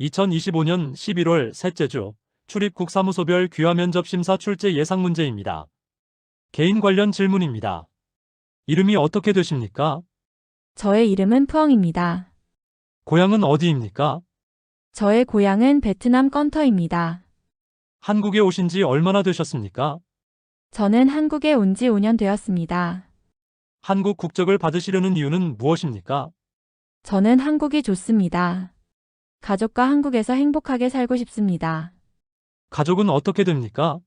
2025년 11월 셋째 주 출입국사무소별 귀화면접심사 출제 예상 문제입니다. 개인 관련 질문입니다. 이름이 어떻게 되십니까? 저의 이름은 푸엉입니다. 고향은 어디입니까? 저의 고향은 베트남 건터입니다. 한국에 오신 지 얼마나 되셨습니까? 저는 한국에 온 지 5년 되었습니다. 한국 국적을 받으시려는 이유는 무엇입니까? 저는 한국이 좋습니다. 가족과 한국에서 행복하게 살고 싶습니다. 가족은 어떻게 됩니까?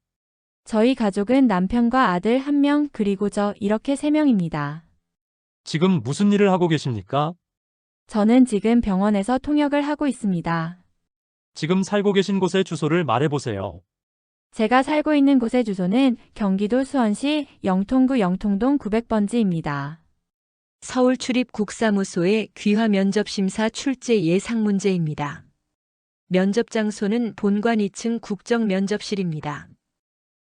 저희 가족은 남편과 아들 1명 그리고 저 이렇게 3명입니다. 지금 무슨 일을 하고 계십니까? 저는 지금 병원에서 통역을 하고 있습니다. 지금 살고 계신 곳의 주소를 말해보세요. 제가 살고 있는 곳의 주소는 경기도 수원시 영통구 영통동 900번지입니다. 서울 출입국사무소의 귀화 면접심사 출제 예상 문제입니다. 면접 장소는 본관 2층 국정면접실입니다.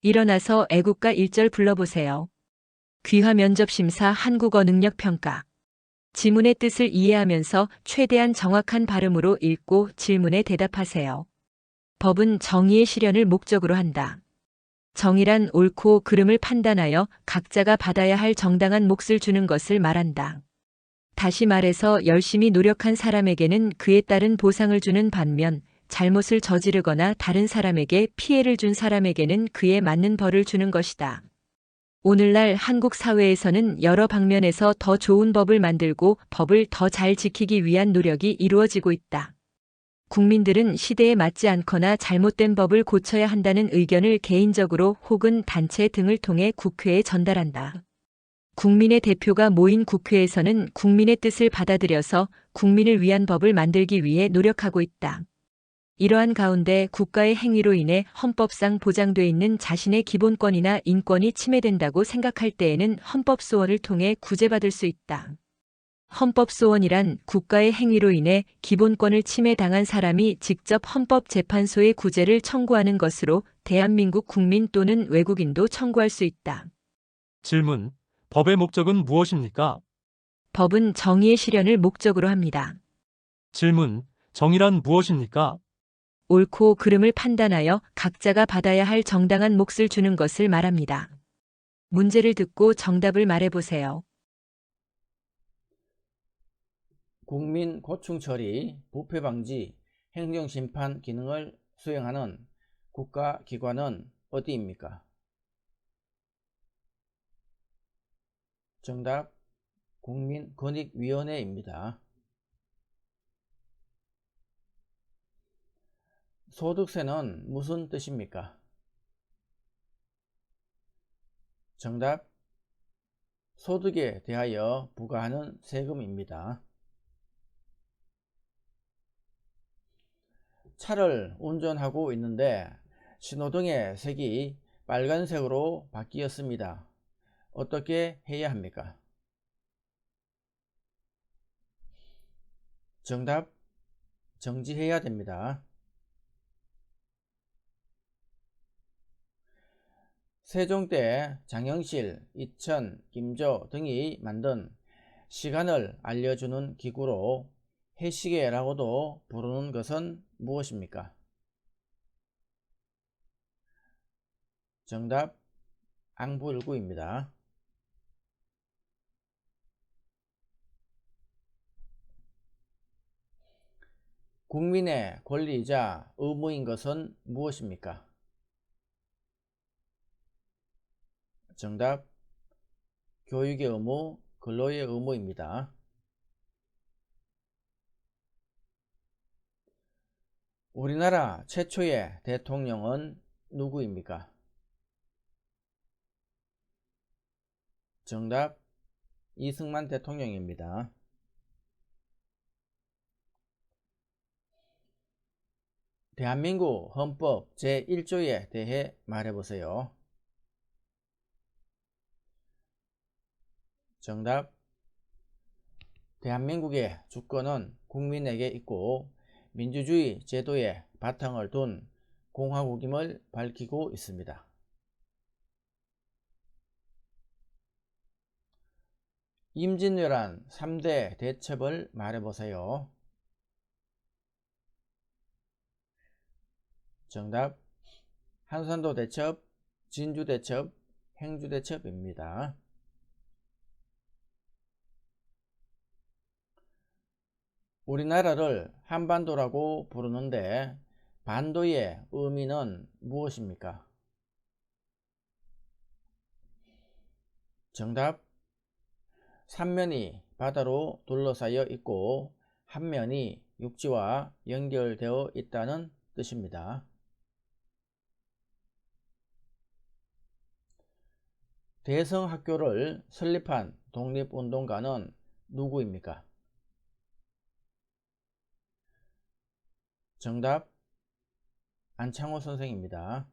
일어나서 애국가 1절 불러보세요. 귀화 면접심사 한국어 능력 평가. 지문의 뜻을 이해하면서 최대한 정확한 발음으로 읽고 질문에 대답하세요. 법은 정의의 실현을 목적으로 한다. 정의란 옳고 그름을 판단하여 각자가 받아야 할 정당한 몫을 주는 것을 말한다. 다시 말해서 열심히 노력한 사람에게는 그에 따른 보상을 주는 반면 잘못을 저지르거나 다른 사람에게 피해를 준 사람에게는 그에 맞는 벌을 주는 것이다. 오늘날 한국 사회에서는 여러 방면에서 더 좋은 법을 만들고 법을 더 잘 지키기 위한 노력이 이루어지고 있다. 국민들은 시대에 맞지 않거나 잘못된 법을 고쳐야 한다는 의견을 개인적으로 혹은 단체 등을 통해 국회에 전달한다. 국민의 대표가 모인 국회에서는 국민의 뜻을 받아들여서 국민을 위한 법을 만들기 위해 노력하고 있다. 이러한 가운데 국가의 행위로 인해 헌법상 보장돼 있는 자신의 기본권이나 인권이 침해된다고 생각할 때에는 헌법소원을 통해 구제받을 수 있다. 헌법소원이란 국가의 행위로 인해 기본권을 침해당한 사람이 직접 헌법재판소에 구제를 청구하는 것으로 대한민국 국민 또는 외국인도 청구할 수 있다. 질문. 법의 목적은 무엇입니까? 법은 정의의 실현을 목적으로 합니다. 질문. 정의란 무엇입니까? 옳고 그름을 판단하여 각자가 받아야 할 정당한 몫을 주는 것을 말합니다. 문제를 듣고 정답을 말해보세요. 국민 고충 처리, 부패 방지, 행정심판 기능을 수행하는 국가기관은 어디입니까? 정답, 국민권익위원회입니다. 소득세는 무슨 뜻입니까? 정답, 소득에 대하여 부과하는 세금입니다. 차를 운전하고 있는데 신호등의 색이 빨간색으로 바뀌었습니다. 어떻게 해야 합니까? 정답, 정지해야 됩니다. 세종 때 장영실, 이천, 김조 등이 만든 시간을 알려주는 기구로 해시계라고도 부르는 것은 무엇입니까? 정답, 앙부일구입니다. 국민의 권리이자 의무인 것은 무엇입니까? 정답, 교육의 의무, 근로의 의무입니다. 우리나라 최초의 대통령은 누구입니까? 정답, 이승만 대통령입니다. 대한민국 헌법 제1조에 대해 말해보세요. 정답, 대한민국의 주권은 국민에게 있고 민주주의 제도에 바탕을 둔 공화국임을 밝히고 있습니다. 임진왜란 3대 대첩을 말해보세요. 정답 한산도 대첩, 진주 대첩, 행주 대첩입니다. 우리나라를 한반도라고 부르는데 반도의 의미는 무엇입니까? 정답 삼면이 바다로 둘러싸여 있고 한 면이 육지와 연결되어 있다는 뜻입니다. 대성학교를 설립한 독립운동가는 누구입니까? 정답 안창호 선생입니다.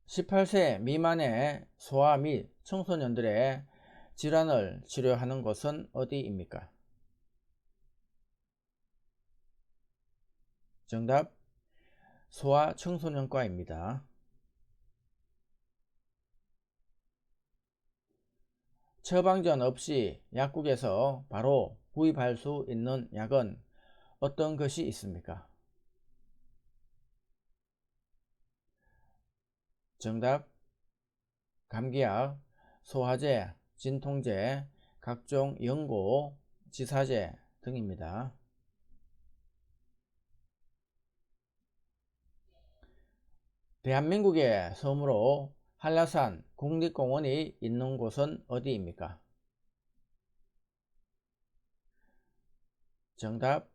18세 미만의 소아 및 청소년들의 질환을 치료하는 곳은 어디입니까? 정답 소아청소년과입니다. 처방전 없이 약국에서 바로 구입할 수 있는 약은 어떤 것이 있습니까? 정답 감기약, 소화제, 진통제, 각종 연고, 지사제 등입니다. 대한민국의 섬으로 한라산 국립공원이 있는 곳은 어디입니까? 정답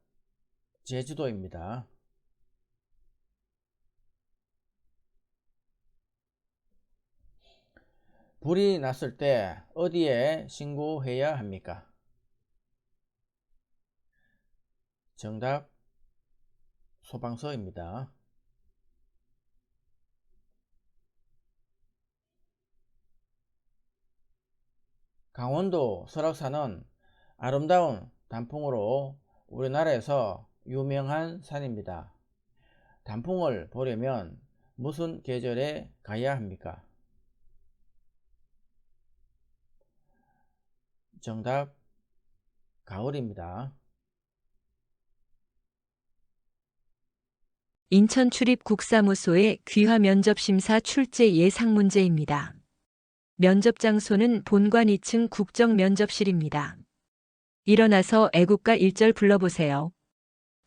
제주도입니다. 불이 났을 때 어디에 신고해야 합니까? 정답 소방서입니다. 강원도 설악산은 아름다운 단풍으로 우리나라에서 유명한 산입니다. 단풍을 보려면 무슨 계절에 가야 합니까? 정답 가을입니다. 인천출입국사무소의 귀화면접심사 출제 예상 문제입니다. 면접 장소는 본관 2층 국정면접실입니다. 일어나서 애국가 1절 불러보세요.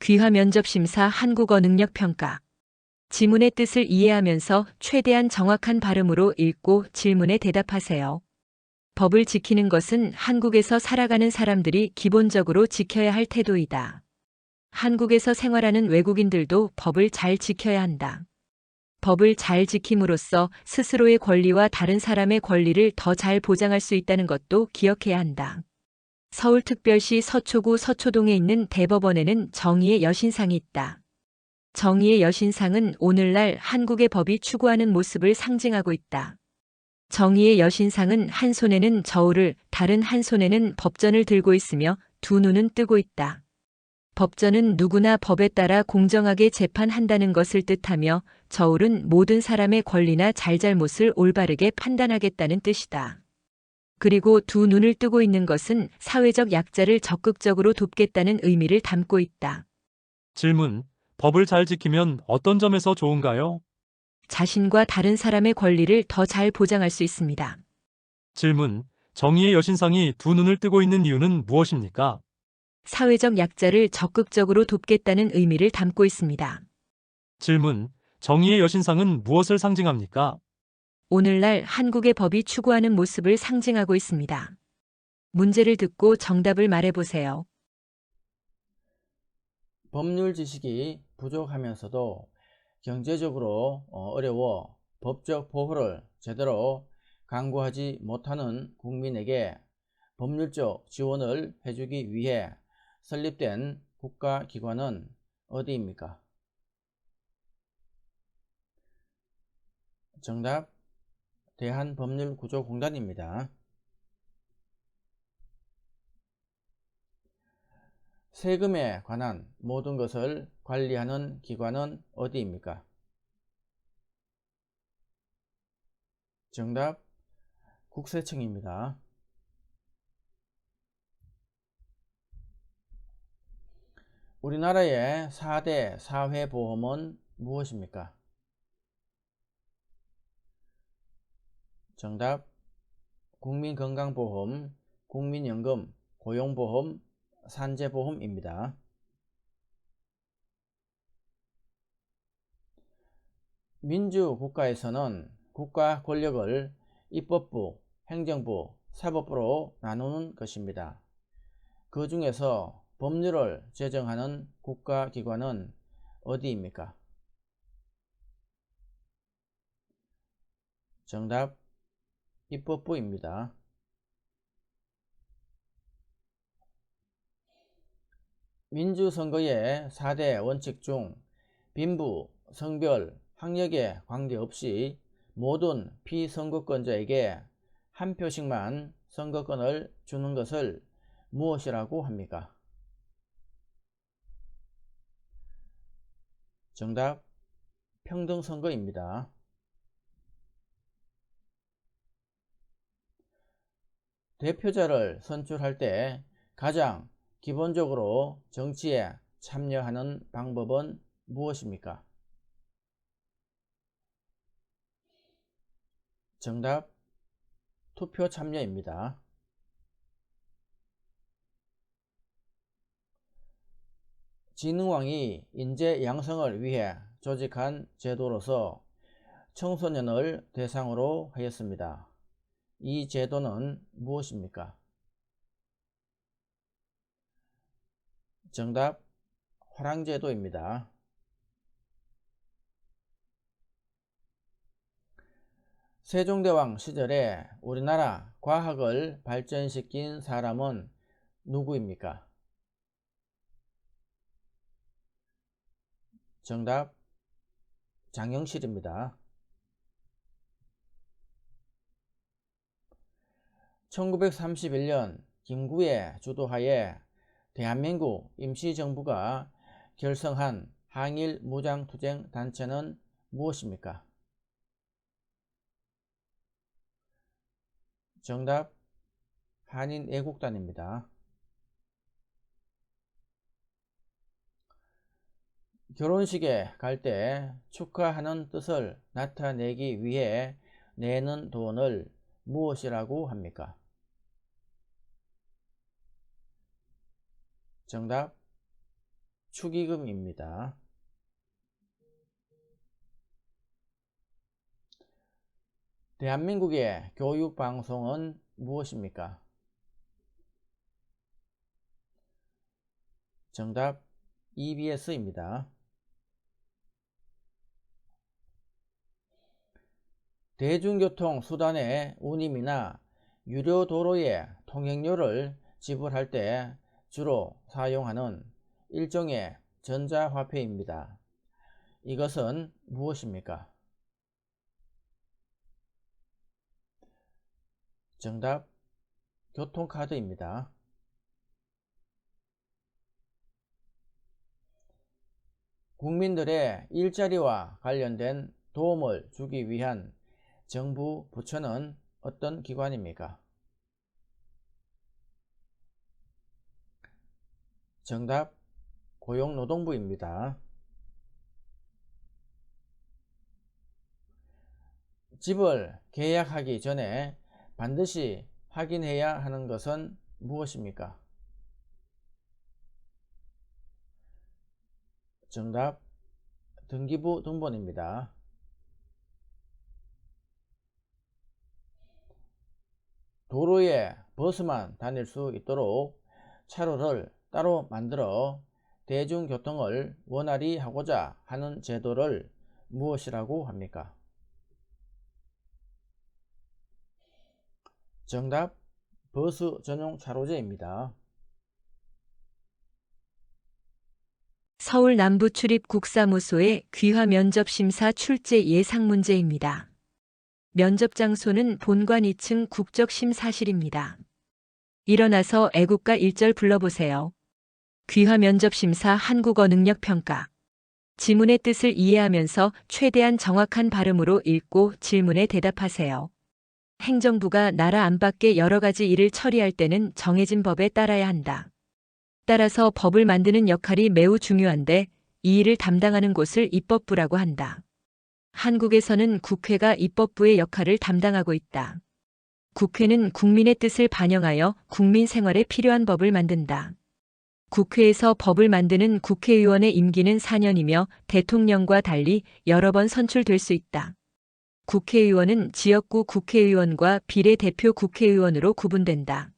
귀화면접심사 한국어 능력평가. 지문의 뜻을 이해하면서 최대한 정확한 발음으로 읽고 질문에 대답하세요. 법을 지키는 것은 한국에서 살아가는 사람들이 기본적으로 지켜야 할 태도이다. 한국에서 생활하는 외국인들도 법을 잘 지켜야 한다. 법을 잘 지킴으로써 스스로의 권리와 다른 사람의 권리를 더 잘 보장할 수 있다는 것도 기억해야 한다. 서울특별시 서초구 서초동에 있는 대법원에는 정의의 여신상이 있다. 정의의 여신상은 오늘날 한국의 법이 추구하는 모습을 상징하고 있다. 정의의 여신상은 한 손에는 저울을, 다른 한 손에는 법전을 들고 있으며 두 눈은 뜨고 있다. 법전은 누구나 법에 따라 공정하게 재판한다는 것을 뜻하며 저울은 모든 사람의 권리나 잘잘못을 올바르게 판단하겠다는 뜻이다. 그리고 두 눈을 뜨고 있는 것은 사회적 약자를 적극적으로 돕겠다는 의미를 담고 있다. 질문. 법을 잘 지키면 어떤 점에서 좋은가요? 자신과 다른 사람의 권리를 더 잘 보장할 수 있습니다. 질문. 정의의 여신상이 두 눈을 뜨고 있는 이유는 무엇입니까? 사회적 약자를 적극적으로 돕겠다는 의미를 담고 있습니다. 질문. 정의의 여신상은 무엇을 상징합니까? 오늘날 한국의 법이 추구하는 모습을 상징하고 있습니다. 문제를 듣고 정답을 말해보세요. 법률 지식이 부족하면서도 경제적으로 어려워 법적 보호를 제대로 강구하지 못하는 국민에게 법률적 지원을 해주기 위해 설립된 국가기관은 어디입니까? 정답 대한법률구조공단입니다. 세금에 관한 모든 것을 관리하는 기관은 어디입니까? 정답 국세청입니다. 우리나라의 4대 사회보험은 무엇입니까? 정답 국민건강보험, 국민연금, 고용보험, 산재보험입니다. 민주국가에서는 국가 권력을 입법부, 행정부, 사법부로 나누는 것입니다. 그 중에서 법률을 제정하는 국가기관은 어디입니까? 정답 입법부입니다. 민주선거의 4대 원칙 중 빈부, 성별, 학력에 관계없이 모든 피선거권자에게 한 표씩만 선거권을 주는 것을 무엇이라고 합니까? 정답 평등선거입니다. 대표자를 선출할 때 가장 기본적으로 정치에 참여하는 방법은 무엇입니까? 정답 투표 참여입니다. 진흥왕이 인재 양성을 위해 조직한 제도로서 청소년을 대상으로 하였습니다. 이 제도는 무엇입니까? 정답 화랑제도입니다. 세종대왕 시절에 우리나라 과학을 발전시킨 사람은 누구입니까? 정답 장영실입니다. 1931년 김구의 주도하에 대한민국 임시정부가 결성한 항일 무장투쟁 단체는 무엇입니까? 정답 한인애국단입니다. 결혼식에 갈 때 축하하는 뜻을 나타내기 위해 내는 돈을 무엇이라고 합니까? 정답 축의금입니다. 대한민국의 교육방송은 무엇입니까? 정답 EBS입니다. 대중교통 수단의 운임이나 유료 도로의 통행료를 지불할 때 주로 사용하는 일종의 전자화폐입니다. 이것은 무엇입니까? 정답 교통카드입니다. 국민들의 일자리와 관련된 도움을 주기 위한 정부 부처는 어떤 기관입니까? 정답 고용노동부입니다. 집을 계약하기 전에 반드시 확인해야 하는 것은 무엇입니까? 정답 등기부 등본입니다. 도로에 버스만 다닐 수 있도록 차로를 따로 만들어 대중교통을 원활히 하고자 하는 제도를 무엇이라고 합니까? 정답 버스 전용 차로제입니다. 서울 남부출입국사무소의 귀화 면접심사 출제 예상 문제입니다. 면접 장소는 본관 2층 국적심사실입니다. 일어나서 애국가 1절 불러보세요. 귀화 면접심사 한국어 능력평가. 지문의 뜻을 이해하면서 최대한 정확한 발음으로 읽고 질문에 대답하세요. 행정부가 나라 안팎의 여러 가지 일을 처리할 때는 정해진 법에 따라야 한다. 따라서 법을 만드는 역할이 매우 중요한데 이 일을 담당하는 곳을 입법부라고 한다. 한국에서는 국회가 입법부의 역할을 담당하고 있다. 국회는 국민의 뜻을 반영하여 국민 생활에 필요한 법을 만든다. 국회에서 법을 만드는 국회의원의 임기는 4년이며 대통령과 달리 여러 번 선출될 수 있다. 국회의원은 지역구 국회의원과 비례대표 국회의원으로 구분된다.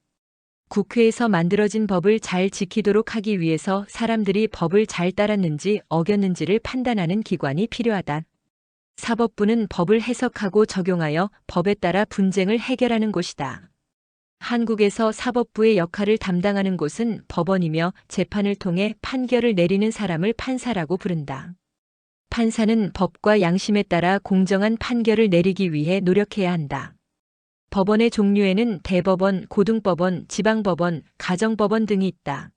국회에서 만들어진 법을 잘 지키도록 하기 위해서 사람들이 법을 잘 따랐는지 어겼는지를 판단하는 기관이 필요하다. 사법부는 법을 해석하고 적용하여 법에 따라 분쟁을 해결하는 곳이다. 한국에서 사법부의 역할을 담당하는 곳은 법원이며 재판을 통해 판결을 내리는 사람을 판사라고 부른다. 판사는 법과 양심에 따라 공정한 판결을 내리기 위해 노력해야 한다. 법원의 종류에는 대법원, 고등법원, 지방법원, 가정법원 등이 있다.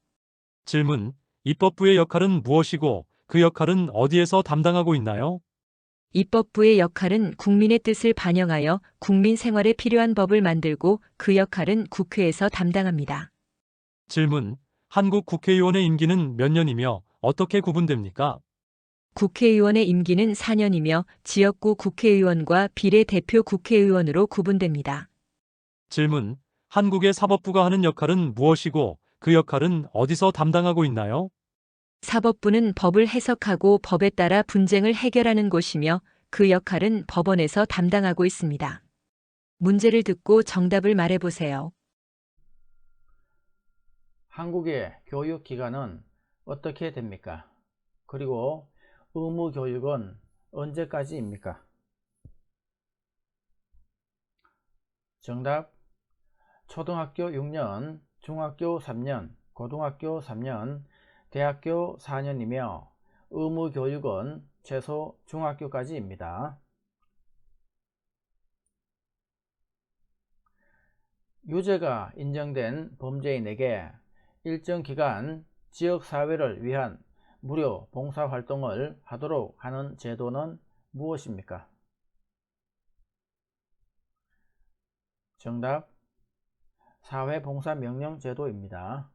질문. 입법부의 역할은 무엇이고 그 역할은 어디에서 담당하고 있나요? 입법부의 역할은 국민의 뜻을 반영하여 국민 생활에 필요한 법을 만들고 그 역할은 국회에서 담당합니다. 질문. 한국 국회의원의 임기는 몇 년이며 어떻게 구분됩니까? 국회의원의 임기는 4년이며 지역구 국회의원과 비례대표 국회의원으로 구분됩니다. 질문. 한국의 사법부가 하는 역할은 무엇이고 그 역할은 어디서 담당하고 있나요? 사법부는 법을 해석하고 법에 따라 분쟁을 해결하는 곳이며 그 역할은 법원에서 담당하고 있습니다. 문제를 듣고 정답을 말해보세요. 한국의 교육기간은 어떻게 됩니까? 그리고 의무교육은 언제까지입니까? 정답. 초등학교 6년, 중학교 3년, 고등학교 3년, 대학교 4년이며 의무교육은 최소 중학교까지입니다. 유죄가 인정된 범죄인에게 일정 기간 지역사회를 위한 무료 봉사활동을 하도록 하는 제도는 무엇입니까? 정답. 사회봉사명령제도입니다.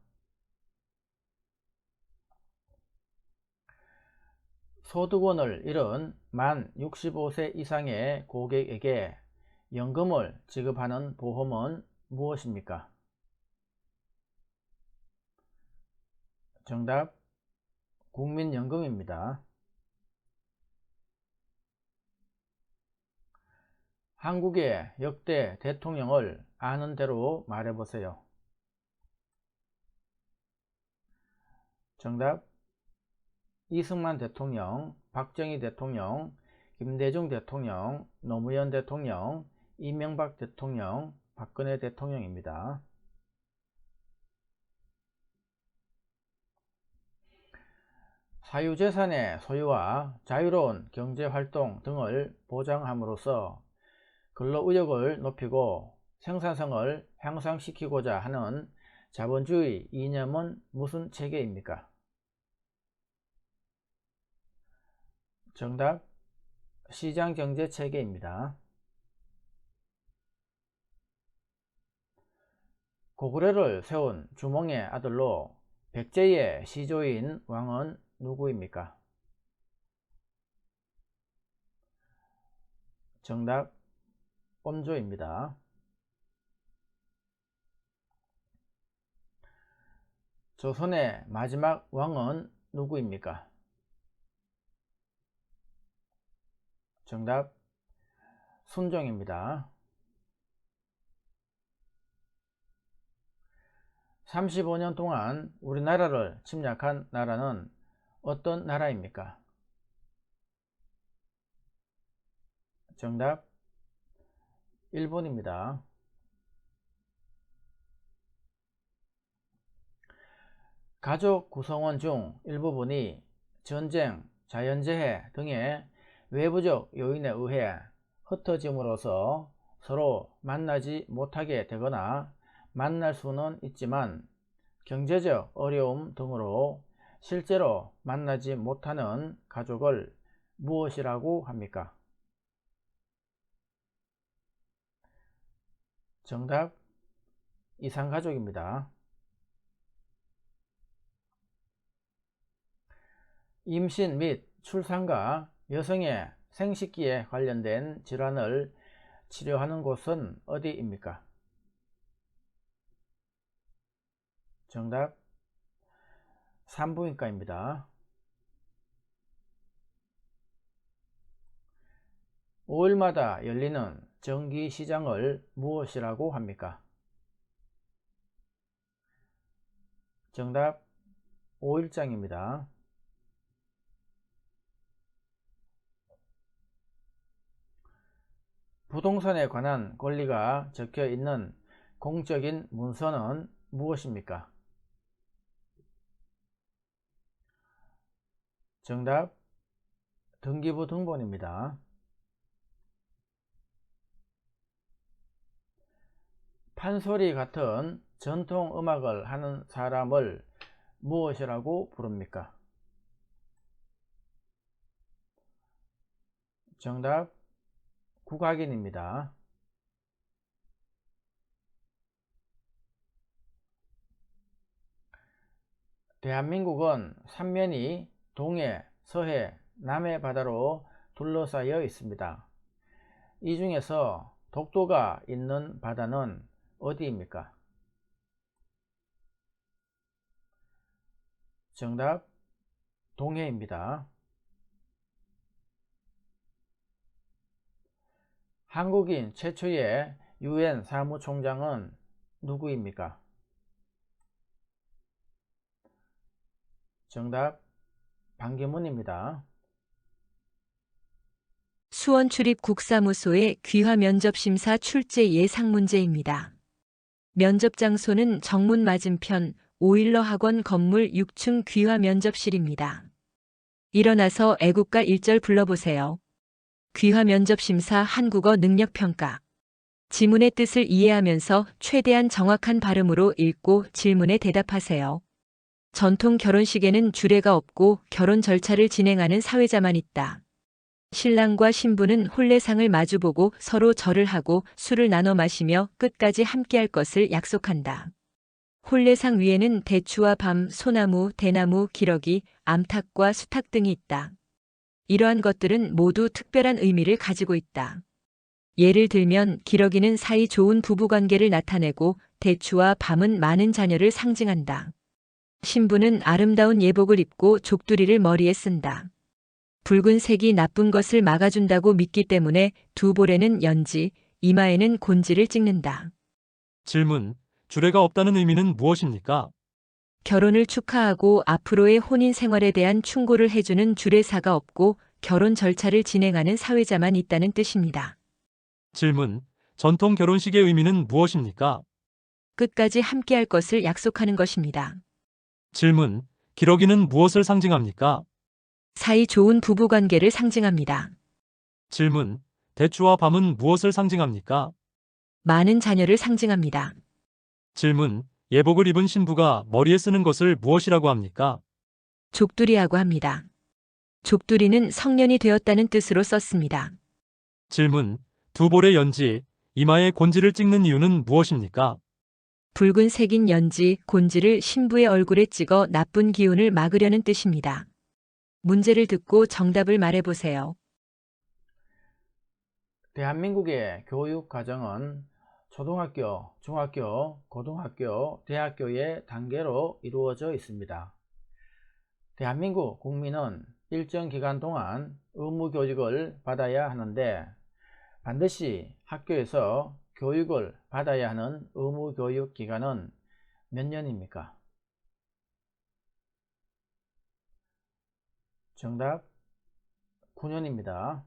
소득원을 잃은 만 65세 이상의 고객에게 연금을 지급하는 보험은 무엇입니까? 정답. 국민연금입니다. 한국의 역대 대통령을 아는 대로 말해보세요. 정답. 이승만 대통령, 박정희 대통령, 김대중 대통령, 노무현 대통령, 이명박 대통령, 박근혜 대통령입니다. 사유재산의 소유와 자유로운 경제활동 등을 보장함으로써 근로의욕을 높이고 생산성을 향상시키고자 하는 자본주의 이념은 무슨 체계입니까? 정답. 시장경제체계입니다. 고구려를 세운 주몽의 아들로 백제의 시조인 왕은 누구입니까? 정답. 온조입니다. 조선의 마지막 왕은 누구입니까? 정답. 순종입니다. 35년 동안 우리나라를 침략한 나라는 어떤 나라입니까? 정답. 일본입니다. 가족 구성원 중 일부분이 전쟁, 자연재해 등의 외부적 요인에 의해 흩어짐으로써 서로 만나지 못하게 되거나 만날 수는 있지만 경제적 어려움 등으로 실제로 만나지 못하는 가족을 무엇이라고 합니까? 정답. 이산가족입니다. 임신 및 출산과 여성의 생식기에 관련된 질환을 치료하는 곳은 어디입니까? 정답 산부인과입니다. 5일마다 열리는 정기시장을 무엇이라고 합니까? 정답 5일장입니다. 부동산에 관한 권리가 적혀 있는 공적인 문서는 무엇입니까? 정답 등기부 등본입니다. 판소리 같은 전통 음악을 하는 사람을 무엇이라고 부릅니까? 정답 국악인입니다. 대한민국은 삼면이 동해, 서해, 남해 바다로 둘러싸여 있습니다. 이 중에서 독도가 있는 바다는 어디입니까? 정답 동해입니다. 한국인 최초의 UN 사무총장은 누구입니까? 정답 반기문입니다. 수원 출입 국사무소의 귀화 면접 심사 출제 예상 문제입니다. 면접 장소는 정문 맞은편 오일러 학원 건물 6층 귀화 면접실입니다. 일어나서 애국가 1절 불러보세요. 귀화 면접 심사 한국어 능력 평가. 지문의 뜻을 이해하면서 최대한 정확한 발음으로 읽고 질문에 대답하세요. 전통 결혼식에는 주례가 없고 결혼 절차를 진행하는 사회자만 있다. 신랑과 신부는 혼례상을 마주보고 서로 절을 하고 술을 나눠 마시며 끝까지 함께할 것을 약속한다. 혼례상 위에는 대추와 밤, 소나무, 대나무, 기러기, 암탉과 수탉 등이 있다. 이러한 것들은 모두 특별한 의미를 가지고 있다. 예를 들면 기러기는 사이 좋은 부부관계를 나타내고 대추와 밤은 많은 자녀를 상징한다. 신부는 아름다운 예복을 입고 족두리를 머리에 쓴다. 붉은색이 나쁜 것을 막아준다고 믿기 때문에 두 볼에는 연지, 이마에는 곤지를 찍는다. 질문. 주례가 없다는 의미는 무엇입니까? 결혼을 축하하고 앞으로의 혼인 생활에 대한 충고를 해주는 주례사가 없고 결혼 절차를 진행하는 사회자만 있다는 뜻입니다. 질문. 전통 결혼식의 의미는 무엇입니까? 끝까지 함께할 것을 약속하는 것입니다. 질문. 기러기는 무엇을 상징합니까? 사이 좋은 부부관계를 상징합니다. 질문. 대추와 밤은 무엇을 상징합니까? 많은 자녀를 상징합니다. 질문. 예복을 입은 신부가 머리에 쓰는 것을 무엇이라고 합니까? 족두리하고 합니다. 족두리는 성년이 되었다는 뜻으로 썼습니다. 질문. 두 볼의 연지, 이마에 곤지를 찍는 이유는 무엇입니까? 붉은색인 연지, 곤지를 신부의 얼굴에 찍어 나쁜 기운을 막으려는 뜻입니다. 문제를 듣고 정답을 말해보세요. 대한민국의 교육 과정은 초등학교, 중학교, 고등학교, 대학교의 단계로 이루어져 있습니다. 대한민국 국민은 일정 기간 동안 의무교육을 받아야 하는데 반드시 학교에서 교육을 받아야 하는 의무교육 기간은 몇 년입니까? 정답 9년입니다.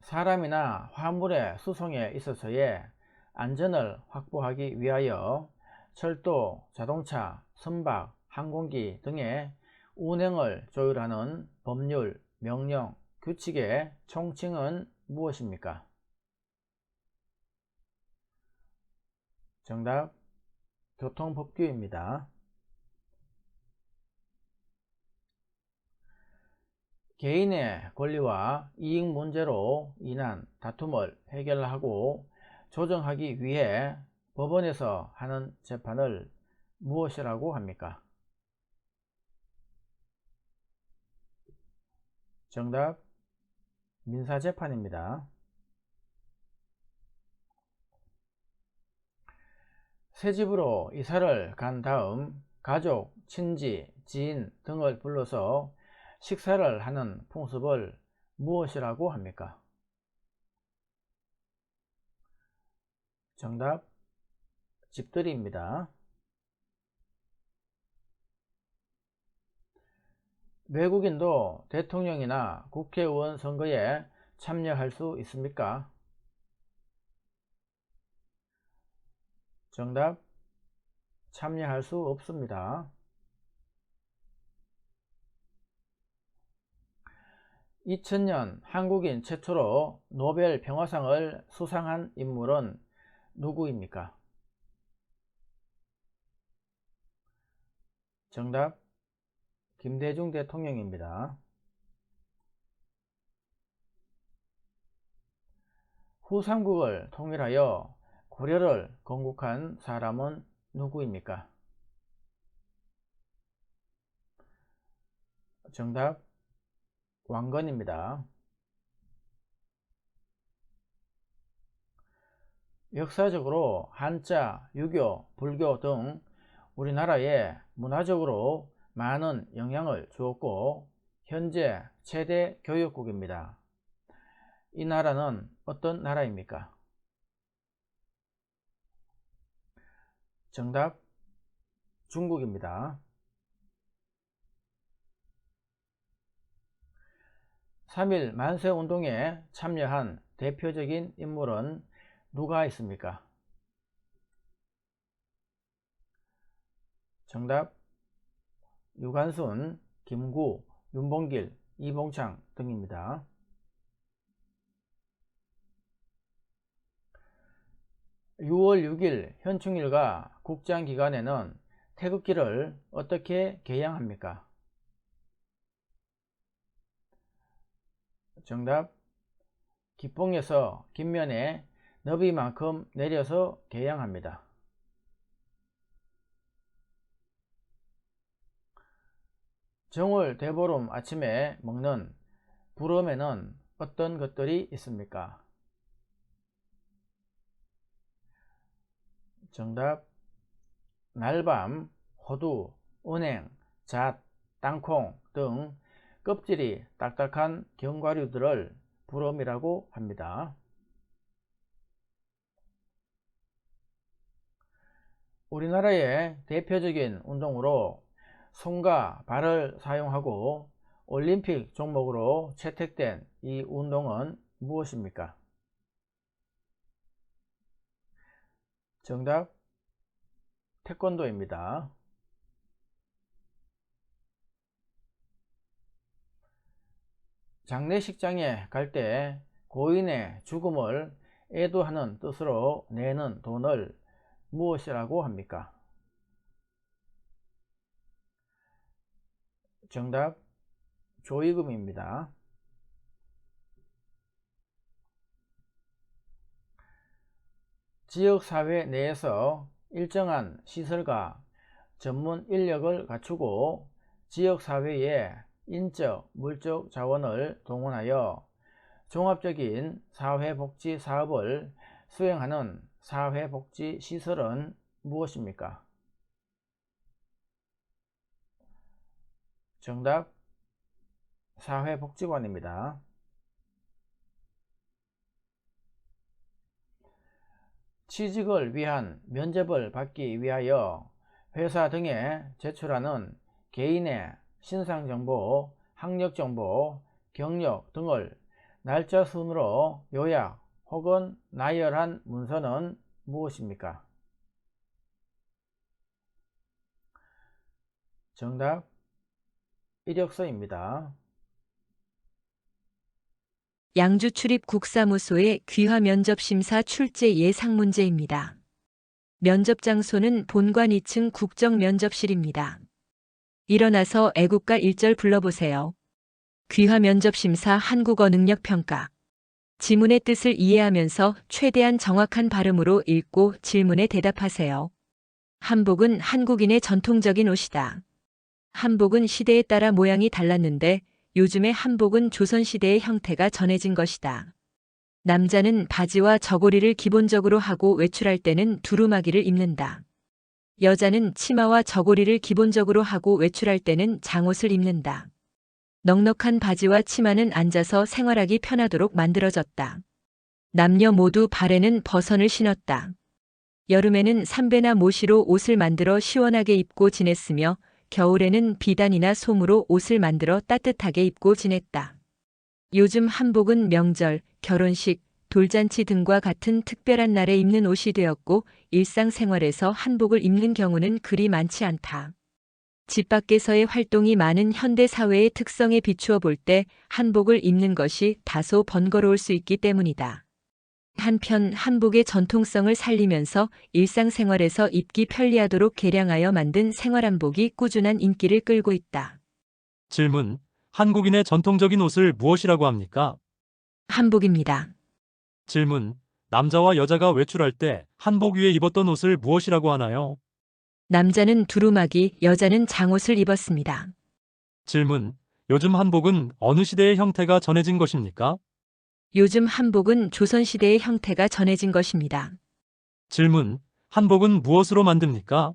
사람이나 화물의 수송에 있어서의 안전을 확보하기 위하여 철도, 자동차, 선박, 항공기 등의 운행을 조율하는 법률, 명령, 규칙의 총칭은 무엇입니까? 정답 교통법규입니다. 개인의 권리와 이익 문제로 인한 다툼을 해결하고 조정하기 위해 법원에서 하는 재판을 무엇이라고 합니까? 정답, 민사재판입니다. 새 집으로 이사를 간 다음 가족, 친지, 지인 등을 불러서 식사를 하는 풍습을 무엇이라고 합니까? 정답, 집들이입니다. 외국인도 대통령이나 국회의원 선거에 참여할 수 있습니까? 정답, 참여할 수 없습니다. 2000년 한국인 최초로 노벨 평화상을 수상한 인물은 누구입니까? 정답, 김대중 대통령입니다. 후삼국을 통일하여 고려를 건국한 사람은 누구입니까? 정답, 왕건입니다. 역사적으로 한자, 유교, 불교 등 우리나라에 문화적으로 많은 영향을 주었고 현재 최대 교육국입니다. 이 나라는 어떤 나라입니까? 정답, 중국입니다. 3.1 만세운동에 참여한 대표적인 인물은 누가 있습니까? 정답, 유관순, 김구, 윤봉길, 이봉창 등입니다. 6월 6일 현충일과 국장기간에는 태극기를 어떻게 개양합니까? 정답, 기뽕에서 깃면에 너비만큼 내려서 개양합니다. 정월 대보름 아침에 먹는 부럼에는 어떤 것들이 있습니까? 정답, 날밤, 호두, 은행, 잣, 땅콩 등 껍질이 딱딱한 견과류들을 부럼이라고 합니다. 우리나라의 대표적인 운동으로 손과 발을 사용하고 올림픽 종목으로 채택된 이 운동은 무엇입니까? 정답, 태권도입니다. 장례식장에 갈 때 고인의 죽음을 애도하는 뜻으로 내는 돈을 무엇이라고 합니까? 정답, 조의금입니다. 지역사회 내에서 일정한 시설과 전문 인력을 갖추고 지역사회의 인적, 물적 자원을 동원하여 종합적인 사회복지 사업을 수행하는 사회복지시설은 무엇입니까? 정답, 사회복지관입니다. 취직을 위한 면접을 받기 위하여 회사 등에 제출하는 개인의 신상정보, 학력정보, 경력 등을 날짜 순으로 요약 혹은 나열한 문서는 무엇입니까? 정답, 이력서입니다. 양주 출입 국사무소의 귀화 면접 심사 출제 예상 문제입니다. 면접 장소는 본관 2층 국정면접실입니다. 일어나서 애국가 1절 불러보세요. 귀화 면접 심사 한국어 능력 평가. 지문의 뜻을 이해하면서 최대한 정확한 발음으로 읽고 질문에 대답하세요. 한복은 한국인의 전통적인 옷이다. 한복은 시대에 따라 모양이 달랐는데 요즘의 한복은 조선시대의 형태가 전해진 것이다. 남자는 바지와 저고리를 기본적으로 하고 외출할 때는 두루마기를 입는다. 여자는 치마와 저고리를 기본적으로 하고 외출할 때는 장옷을 입는다. 넉넉한 바지와 치마는 앉아서 생활하기 편하도록 만들어졌다. 남녀 모두 발에는 버선을 신었다. 여름에는 삼배나 모시로 옷을 만들어 시원하게 입고 지냈으며 겨울에는 비단이나 솜으로 옷을 만들어 따뜻하게 입고 지냈다. 요즘 한복은 명절, 결혼식, 돌잔치 등과 같은 특별한 날에 입는 옷이 되었고 일상생활에서 한복을 입는 경우는 그리 많지 않다. 집 밖에서의 활동이 많은 현대 사회의 특성에 비추어 볼 때 한복을 입는 것이 다소 번거로울 수 있기 때문이다. 한편 한복의 전통성을 살리면서 일상생활에서 입기 편리하도록 개량하여 만든 생활한복이 꾸준한 인기를 끌고 있다. 질문. 한국인의 전통적인 옷을 무엇이라고 합니까? 한복입니다. 질문. 남자와 여자가 외출할 때 한복 위에 입었던 옷을 무엇이라고 하나요? 남자는 두루마기, 여자는 장옷을 입었습니다. 질문. 요즘 한복은 어느 시대의 형태가 전해진 것입니까? 요즘 한복은 조선시대의 형태가 전해진 것입니다. 질문. 한복은 무엇으로 만듭니까?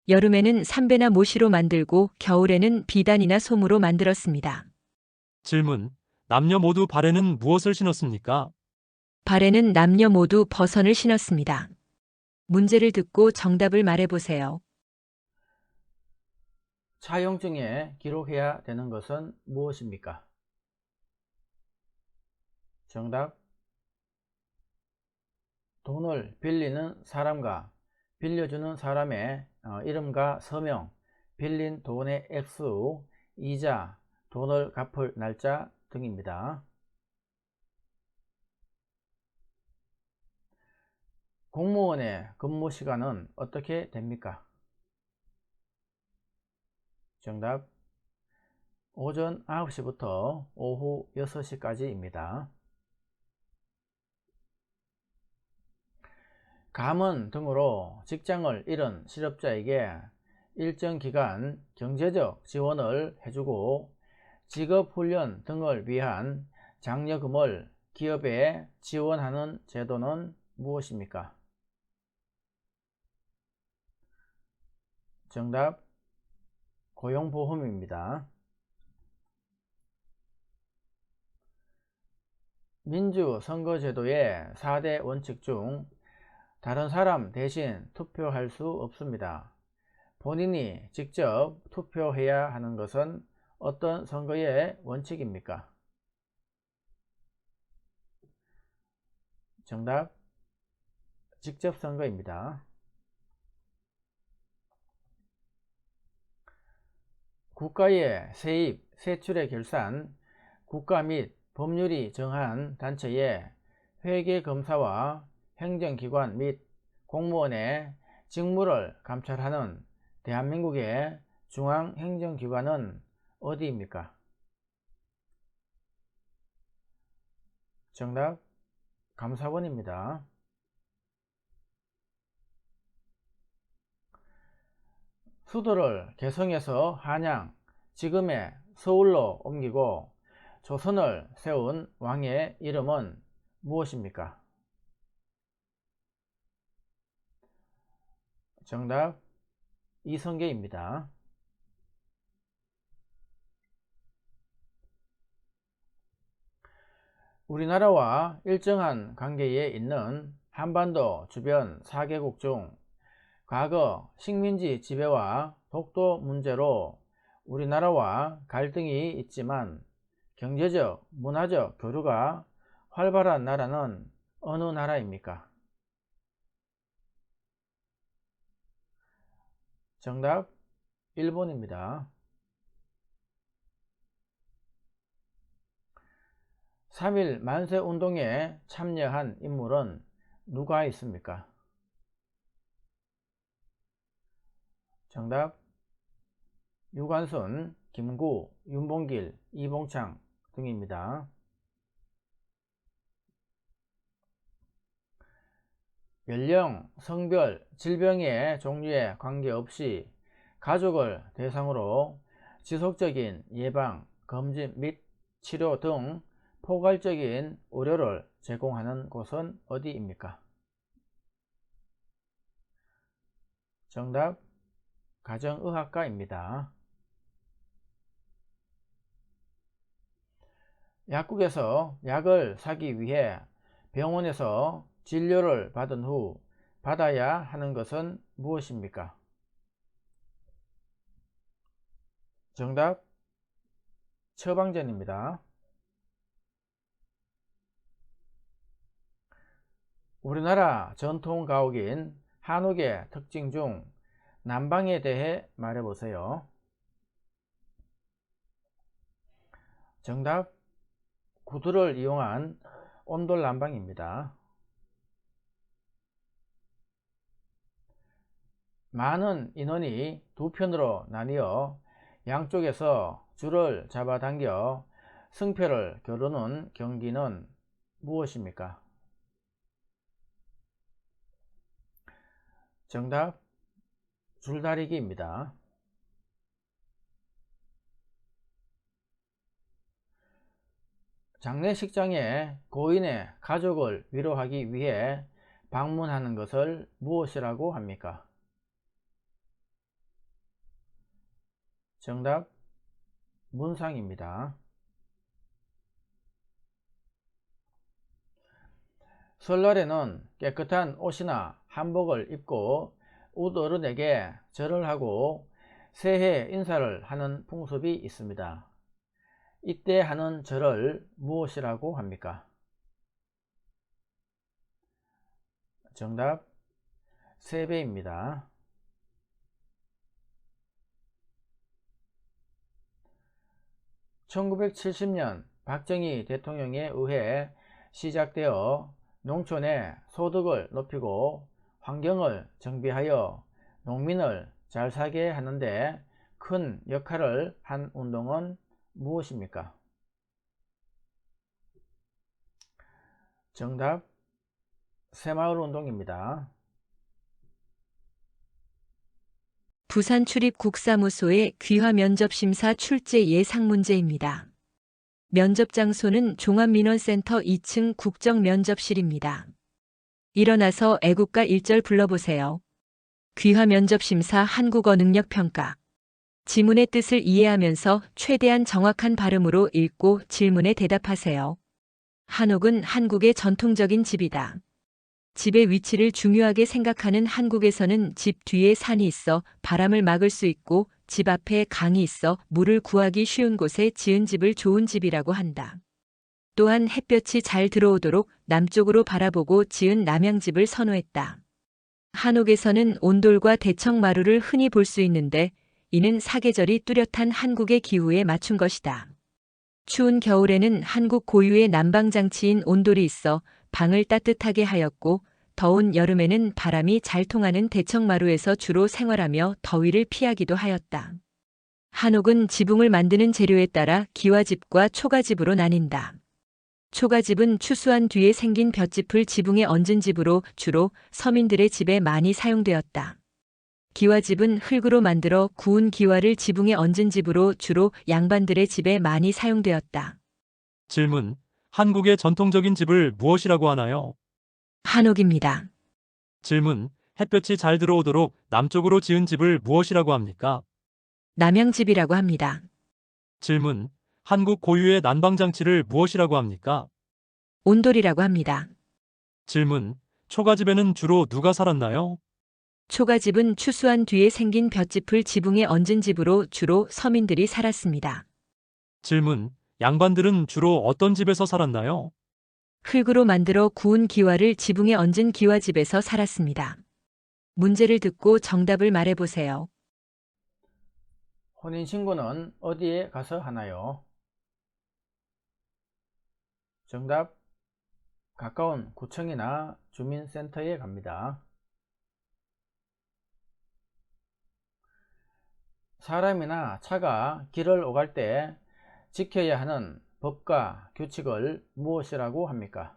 여름에는 삼배나 모시로 만들고 겨울에는 비단이나 솜으로 만들었습니다. 질문. 남녀 모두 발에는 무엇을 신었습니까? 발에는 남녀 모두 버선을 신었습니다. 문제를 듣고 정답을 말해보세요. 차용증에 기록해야 되는 것은 무엇입니까? 정답. 돈을 빌리는 사람과 빌려주는 사람의 이름과 서명, 빌린 돈의 액수, 이자, 돈을 갚을 날짜 등입니다. 공무원의 근무 시간은 어떻게 됩니까? 정답. 오전 9시부터 오후 6시까지입니다. 가문 등으로 직장을 잃은 실업자에게 일정 기간 경제적 지원을 해주고 직업훈련 등을 위한 장려금을 기업에 지원하는 제도는 무엇입니까? 정답. 고용보험입니다. 민주선거제도의 4대 원칙 중 다른 사람 대신 투표할 수 없습니다. 본인이 직접 투표해야 하는 것은 어떤 선거의 원칙입니까? 정답. 직접선거입니다. 국가의 세입, 세출의 결산, 국가 및 법률이 정한 단체의 회계검사와 행정기관 및 공무원의 직무를 감찰하는 대한민국의 중앙행정기관은 어디입니까? 정답. 감사원입니다. 수도를 개성에서 한양, 지금의 서울로 옮기고 조선을 세운 왕의 이름은 무엇입니까? 정답. 이성계입니다. 우리나라와 일정한 관계에 있는 한반도 주변 4개국 중 과거 식민지 지배와 독도 문제로 우리나라와 갈등이 있지만 경제적, 문화적 교류가 활발한 나라는 어느 나라입니까? 정답. 일본입니다. 3.1 만세운동에 참여한 인물은 누가 있습니까? 정답. 유관순, 김구, 윤봉길, 이봉창 등입니다. 연령, 성별, 질병의 종류에 관계없이 가족을 대상으로 지속적인 예방, 검진 및 치료 등 포괄적인 의료를 제공하는 곳은 어디입니까? 정답, 가정의학과입니다. 약국에서 약을 사기 위해 병원에서 진료를 받은 후 받아야 하는 것은 무엇입니까? 정답, 처방전입니다. 우리나라 전통 가옥인 한옥의 특징 중 난방에 대해 말해보세요. 정답, 구두를 이용한 온돌 난방입니다. 많은 인원이 두 편으로 나뉘어 양쪽에서 줄을 잡아당겨 승패를 겨루는 경기는 무엇입니까? 정답, 줄다리기입니다. 장례식장에 고인의 가족을 위로하기 위해 방문하는 것을 무엇이라고 합니까? 정답, 문상입니다. 설날에는 깨끗한 옷이나 한복을 입고 웃어른에게 절을 하고 새해 인사를 하는 풍습이 있습니다. 이때 하는 절을 무엇이라고 합니까? 정답, 세배입니다. (1970년) 박정희 대통령에 의해 시작되어 농촌의 소득을 높이고 환경을 정비하여 농민을 잘 살게 하는데 큰 역할을 한 운동은 무엇입니까? 정답, 새마을 운동입니다. 부산 출입 국사무소의 귀화 면접심사 출제 예상 문제입니다. 면접 장소는 종합민원센터 2층 국정면접실입니다. 일어나서 애국가 1절 불러보세요. 귀화 면접심사 한국어 능력평가. 지문의 뜻을 이해하면서 최대한 정확한 발음으로 읽고 질문에 대답하세요. 한옥은 한국의 전통적인 집이다. 집의 위치를 중요하게 생각하는 한국에서는 집 뒤에 산이 있어 바람을 막을 수 있고 집 앞에 강이 있어 물을 구하기 쉬운 곳에 지은 집을 좋은 집이라고 한다. 또한 햇볕이 잘 들어오도록 남쪽으로 바라보고 지은 남양집을 선호했다. 한옥에서는 온돌과 대청마루를 흔히 볼 수 있는데 이는 사계절이 뚜렷한 한국의 기후에 맞춘 것이다. 추운 겨울에는 한국 고유의 난방장치인 온돌이 있어 방을 따뜻하게 하였고 더운 여름에는 바람이 잘 통하는 대청마루에서 주로 생활하며 더위를 피하기도 하였다. 한옥은 지붕을 만드는 재료에 따라 기와집과 초가집으로 나뉜다. 초가집은 추수한 뒤에 생긴 볏짚을 지붕에 얹은 집으로 주로 서민들의 집에 많이 사용되었다. 기와집은 흙으로 만들어 구운 기와를 지붕에 얹은 집으로 주로 양반들의 집에 많이 사용되었다. 질문. 한국의 전통적인 집을 무엇이라고 하나요? 한옥입니다. 질문. 햇볕이 잘 들어오도록 남쪽으로 지은 집을 무엇이라고 합니까? 남양집이라고 합니다. 질문. 한국 고유의 난방장치를 무엇이라고 합니까? 온돌이라고 합니다. 질문. 초가집에는 주로 누가 살았나요? 초가집은 추수한 뒤에 생긴 볏짚을 지붕에 얹은 집으로 주로 서민들이 살았습니다. 질문. 양반들은 주로 어떤 집에서 살았나요? 흙으로 만들어 구운 기와를 지붕에 얹은 기와집에서 살았습니다. 문제를 듣고 정답을 말해보세요. 혼인신고는 어디에 가서 하나요? 정답, 가까운 구청이나 주민센터에 갑니다. 사람이나 차가 길을 오갈 때 지켜야 하는 법과 규칙을 무엇이라고 합니까?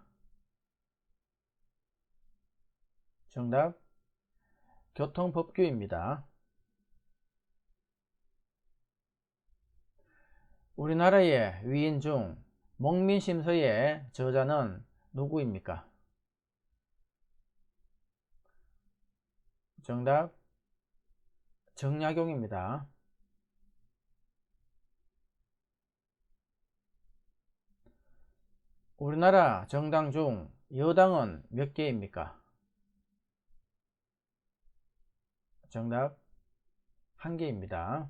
정답 교통법규입니다. 우리나라의 위인 중 목민심서의 저자는 누구입니까? 정답 정약용입니다. 우리나라 정당 중 여당은 몇 개입니까? 정답 1개입니다.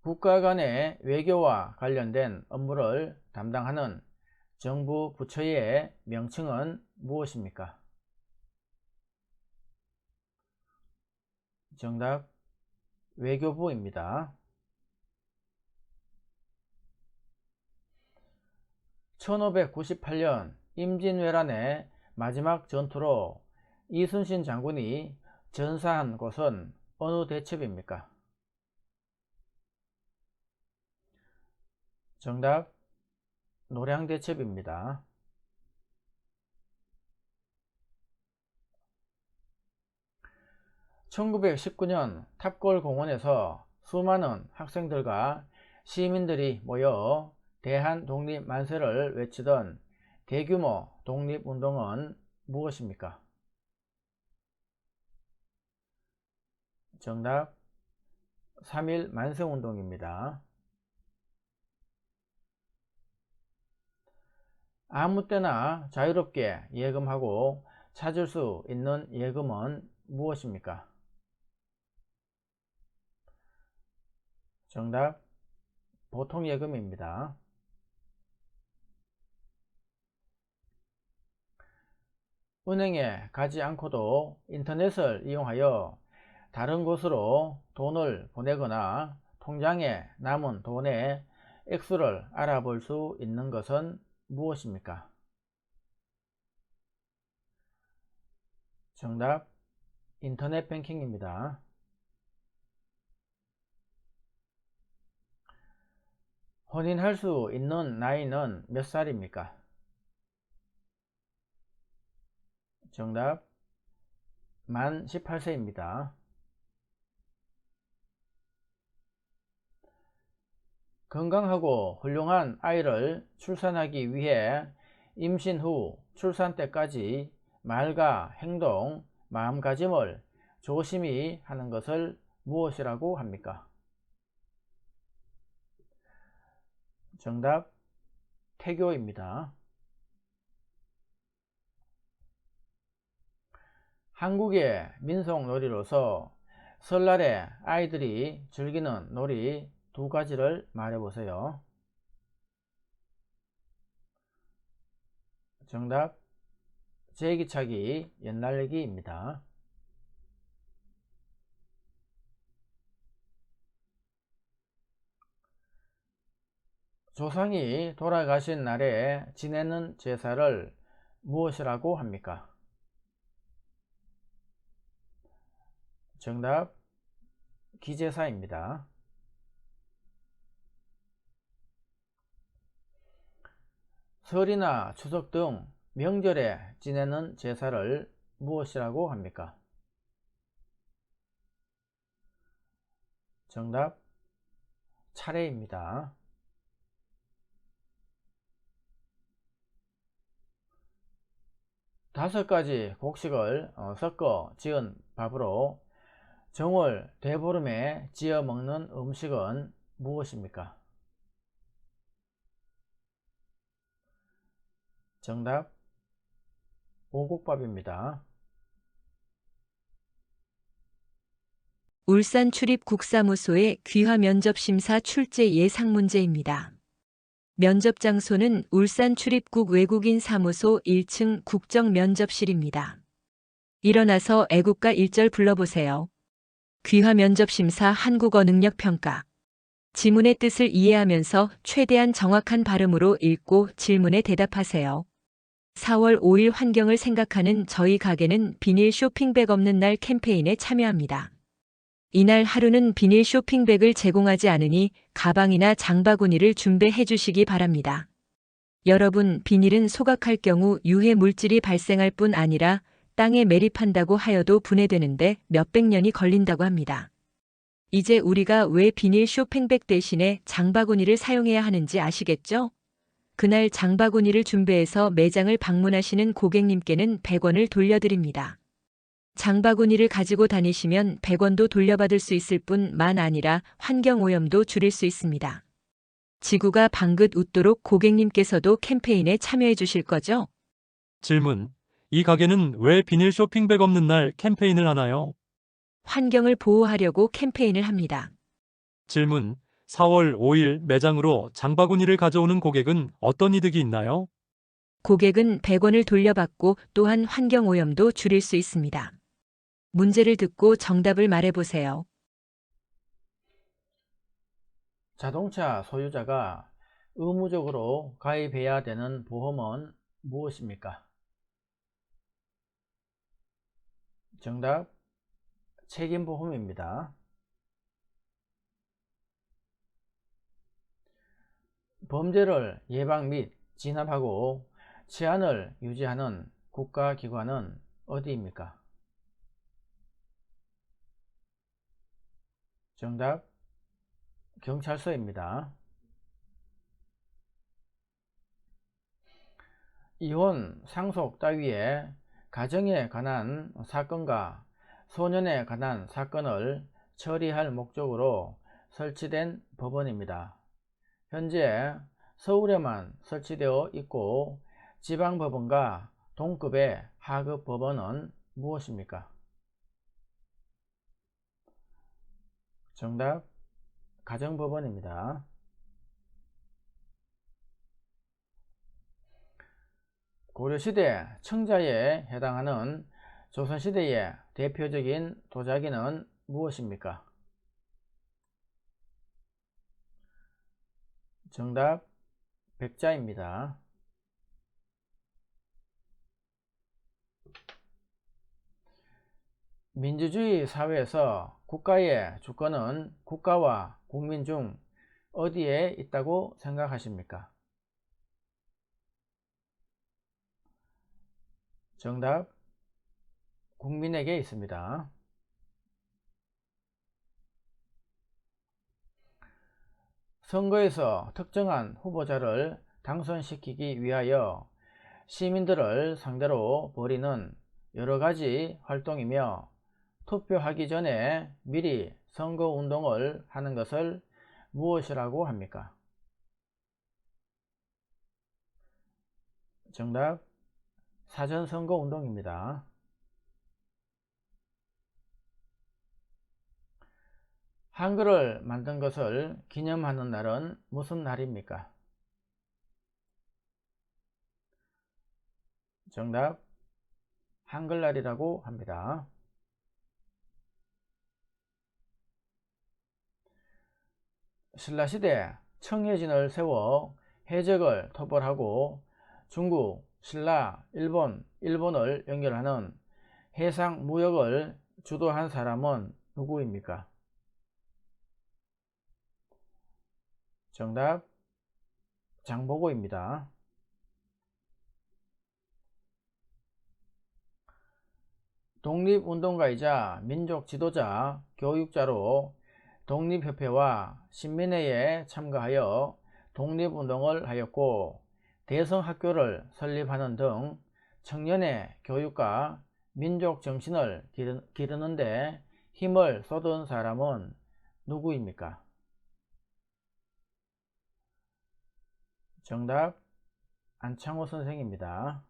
국가 간의 외교와 관련된 업무를 담당하는 정부 부처의 명칭은 무엇입니까? 정답 외교부입니다. 1598년 임진왜란의 마지막 전투로 이순신 장군이 전사한 곳은 어느 대첩입니까? 정답 노량대첩입니다. (1919년) 탑골공원에서 수많은 학생들과 시민들이 모여 대한독립만세를 외치던 대규모 독립운동은 무엇입니까? 정답 3.1 만세운동입니다. 아무 때나 자유롭게 예금하고 찾을 수 있는 예금은 무엇입니까? 정답 보통예금입니다. 은행에 가지 않고도 인터넷을 이용하여 다른 곳으로 돈을 보내거나 통장에 남은 돈의 액수를 알아볼 수 있는 것은 무엇입니까? 정답 인터넷 뱅킹입니다. 혼인할 수 있는 나이는 몇 살입니까? 정답 만 18세입니다. 건강하고 훌륭한 아이를 출산하기 위해 임신 후 출산 때까지 말과 행동, 마음가짐을 조심히 하는 것을 무엇이라고 합니까? 정답 태교입니다. 한국의 민속놀이로서 설날에 아이들이 즐기는 놀이 두 가지를 말해보세요. 정답 제기차기, 연날리기입니다. 조상이 돌아가신 날에 지내는 제사를 무엇이라고 합니까? 정답 기제사입니다. 설이나 추석 등 명절에 지내는 제사를 무엇이라고 합니까? 정답 차례입니다. 다섯 가지 곡식을 섞어 지은 밥으로 정월 대보름에 지어 먹는 음식은 무엇입니까? 정답 오곡밥입니다. 울산 출입국사무소의 귀화 면접심사 출제 예상 문제입니다. 면접 장소는 울산 출입국 외국인 사무소 1층 국정면접실입니다. 일어나서 애국가 1절 불러보세요. 귀화 면접심사 한국어 능력평가. 지문의 뜻을 이해하면서 최대한 정확한 발음으로 읽고 질문에 대답하세요. 4월 5일 환경을 생각하는 저희 가게는 비닐 쇼핑백 없는 날 캠페인에 참여합니다. 이날 하루는 비닐 쇼핑백을 제공하지 않으니 가방이나 장바구니를 준비해 주시기 바랍니다. 여러분, 비닐은 소각할 경우 유해 물질이 발생할 뿐 아니라 땅에 매립한다고 하여도 분해되는데 몇백 년이 걸린다고 합니다. 이제 우리가 왜 비닐 쇼핑백 대신에 장바구니를 사용해야 하는지 아시겠죠? 그날 장바구니를 준비해서 매장을 방문하시는 고객님께는 100원을 돌려드립니다. 장바구니를 가지고 다니시면 100원도 돌려받을 수 있을 뿐만 아니라 환경오염도 줄일 수 있습니다. 지구가 방긋 웃도록 고객님께서도 캠페인에 참여해 주실 거죠? 질문. 이 가게는 왜 비닐 쇼핑백 없는 날 캠페인을 하나요? 환경을 보호하려고 캠페인을 합니다. 질문. 4월 5일 매장으로 장바구니를 가져오는 고객은 어떤 이득이 있나요? 고객은 100원을 돌려받고 또한 환경오염도 줄일 수 있습니다. 문제를 듣고 정답을 말해보세요. 자동차 소유자가 의무적으로 가입해야 되는 보험은 무엇입니까? 정답, 책임보험입니다. 범죄를 예방 및 진압하고 치안을 유지하는 국가기관은 어디입니까? 정답, 경찰서입니다. 이혼, 상속 따위의 가정에 관한 사건과 소년에 관한 사건을 처리할 목적으로 설치된 법원입니다. 현재 서울에만 설치되어 있고 지방법원과 동급의 하급 법원은 무엇입니까? 정답, 가정법원입니다. 고려시대 청자에 해당하는 조선시대의 대표적인 도자기는 무엇입니까? 정답, 백자입니다. 민주주의 사회에서 국가의 주권은 국가와 국민 중 어디에 있다고 생각하십니까? 정답, 국민에게 있습니다. 선거에서 특정한 후보자를 당선시키기 위하여 시민들을 상대로 벌이는 여러가지 활동이며 투표하기 전에 미리 선거운동을 하는 것을 무엇이라고 합니까? 정답, 사전선거운동입니다. 한글을 만든 것을 기념하는 날은 무슨 날입니까? 정답, 한글날이라고 합니다. 신라시대 청해진을 세워 해적을 토벌하고 중국, 신라, 일본을 연결하는 해상 무역을 주도한 사람은 누구입니까? 정답, 장보고입니다. 독립운동가이자 민족 지도자, 교육자로 독립협회와 신민회에 참가하여 독립운동을 하였고 대성학교를 설립하는 등 청년의 교육과 민족정신을 기르는 데 힘을 쏟은 사람은 누구입니까? 정답, 안창호 선생입니다.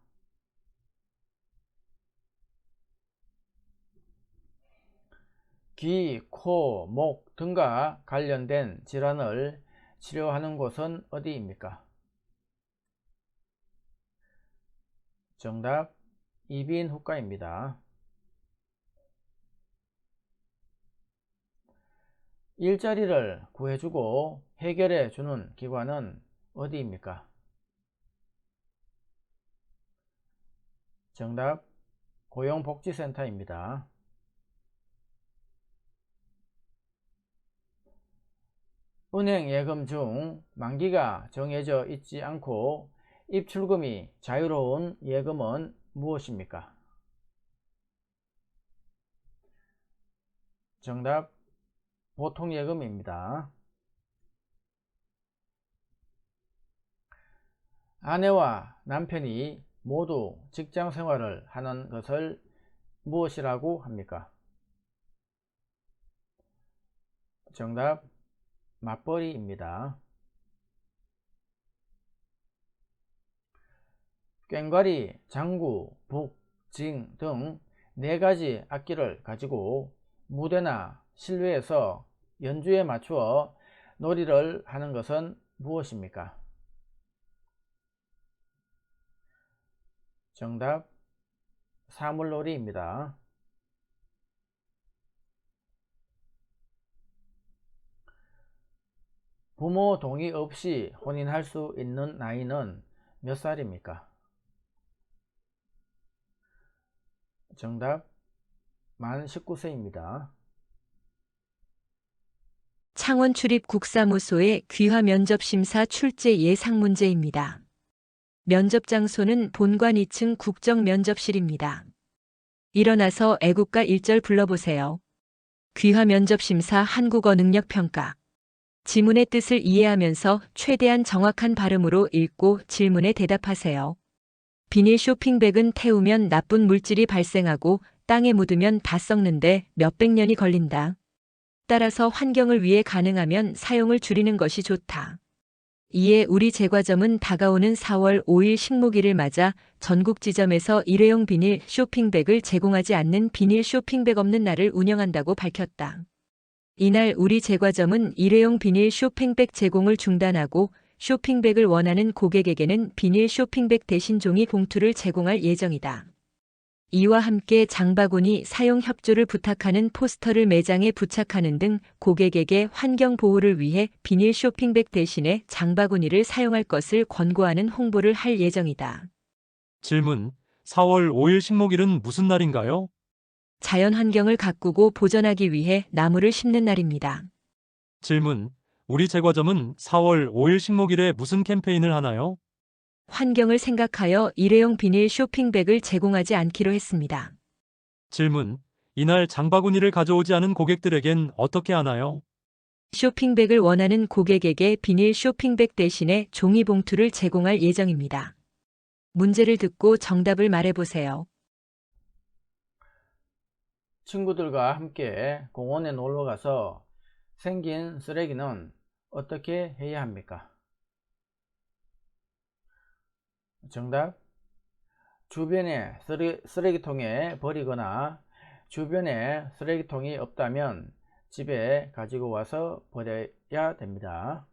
귀, 코, 목 등과 관련된 질환을 치료하는 곳은 어디입니까? 정답, 이비인후과입니다. 일자리를 구해주고 해결해 주는 기관은 어디입니까? 정답, 고용복지센터입니다. 은행 예금 중 만기가 정해져 있지 않고 입출금이 자유로운 예금은 무엇입니까? 정답, 보통예금입니다. 아내와 남편이 모두 직장 생활을 하는 것을 무엇이라고 합니까? 정답, 맞벌이입니다. 꽹과리, 장구, 북, 징 등 4가지 악기를 가지고 무대나 실외에서 연주에 맞추어 놀이를 하는 것은 무엇입니까? 정답, 사물놀이입니다. 부모 동의 없이 혼인할 수 있는 나이는 몇 살입니까? 정답, 만 19세입니다. 창원 출입 국사무소의 귀화 면접 심사 출제 예상 문제입니다. 면접 장소는 본관 2층 국정 면접실입니다. 일어나서 애국가 1절 불러보세요. 귀화 면접 심사 한국어 능력 평가. 지문의 뜻을 이해하면서 최대한 정확한 발음으로 읽고 질문에 대답하세요. 비닐 쇼핑백은 태우면 나쁜 물질이 발생하고 땅에 묻으면 다 썩는데 몇백 년이 걸린다. 따라서 환경을 위해 가능하면 사용을 줄이는 것이 좋다. 이에 우리 제과점은 다가오는 4월 5일 식목일을 맞아 전국 지점에서 일회용 비닐 쇼핑백을 제공하지 않는 비닐 쇼핑백 없는 날을 운영한다고 밝혔다. 이날 우리 제과점은 일회용 비닐 쇼핑백 제공을 중단하고 쇼핑백을 원하는 고객에게는 비닐 쇼핑백 대신 종이 봉투를 제공할 예정이다. 이와 함께 장바구니 사용 협조를 부탁하는 포스터를 매장에 부착하는 등 고객에게 환경 보호를 위해 비닐 쇼핑백 대신에 장바구니를 사용할 것을 권고하는 홍보를 할 예정이다. 질문. 4월 5일 식목일은 무슨 날인가요? 자연 환경을 가꾸고 보존하기 위해 나무를 심는 날입니다. 질문. 우리 제과점은 4월 5일 식목일에 무슨 캠페인을 하나요? 환경을 생각하여 일회용 비닐 쇼핑백을 제공하지 않기로 했습니다. 질문. 이날 장바구니를 가져오지 않은 고객들에겐 어떻게 하나요? 쇼핑백을 원하는 고객에게 비닐 쇼핑백 대신에 종이봉투를 제공할 예정입니다. 문제를 듣고 정답을 말해보세요. 친구들과 함께 공원에 놀러 가서 생긴 쓰레기는 어떻게 해야 합니까? 정답, 주변에 쓰레기통에 버리거나 주변에 쓰레기통이 없다면 집에 가지고 와서 버려야 됩니다.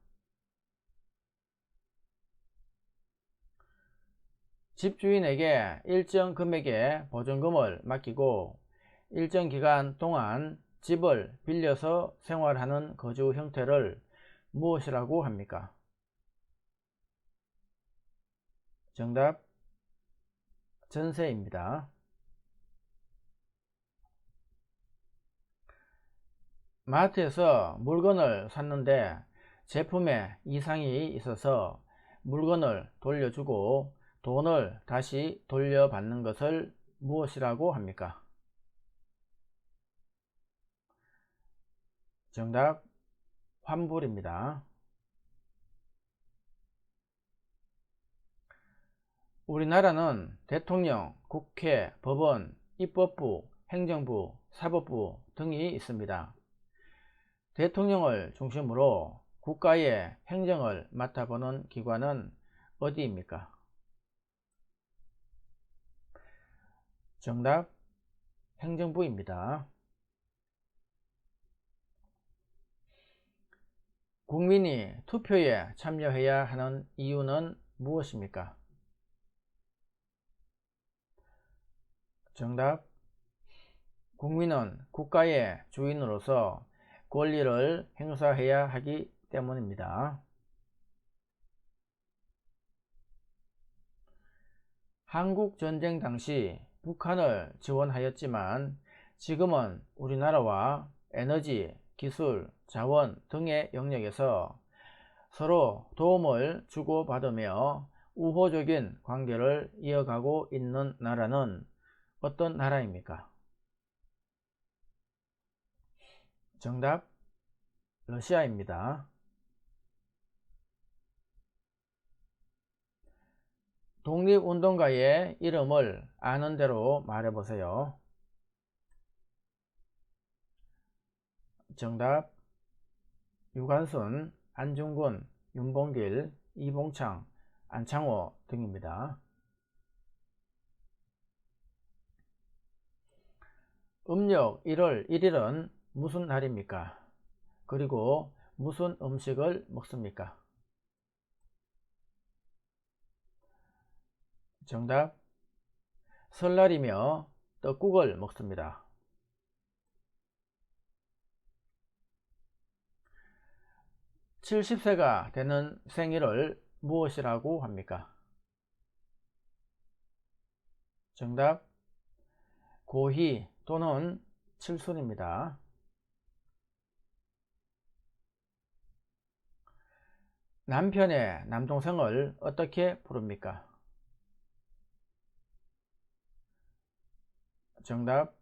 집주인에게 일정 금액의 보증금을 맡기고 일정 기간 동안 집을 빌려서 생활하는 거주 형태를 무엇이라고 합니까? 정답, 전세입니다. 마트에서 물건을 샀는데 제품에 이상이 있어서 물건을 돌려주고 돈을 다시 돌려받는 것을 무엇이라고 합니까? 정답, 환불입니다. 우리나라는 대통령, 국회, 법원, 입법부, 행정부, 사법부 등이 있습니다. 대통령을 중심으로 국가의 행정을 맡아보는 기관은 어디입니까? 정답, 행정부입니다. 국민이 투표에 참여해야 하는 이유는 무엇입니까? 정답, 국민은 국가의 주인으로서 권리를 행사해야 하기 때문입니다. 한국전쟁 당시 북한을 지원하였지만 지금은 우리나라와 에너지, 기술, 자원 등의 영역에서 서로 도움을 주고받으며 우호적인 관계를 이어가고 있는 나라는 어떤 나라입니까? 정답, 러시아입니다. 독립운동가의 이름을 아는 대로 말해보세요. 정답, 유관순, 안중근, 윤봉길, 이봉창, 안창호 등입니다. 음력 1월 1일은 무슨 날입니까? 그리고 무슨 음식을 먹습니까? 정답, 설날이며 떡국을 먹습니다. 70세가 되는 생일을 무엇이라고 합니까? 정답, 고희 또는 칠순입니다. 남편의 남동생을 어떻게 부릅니까? 정답,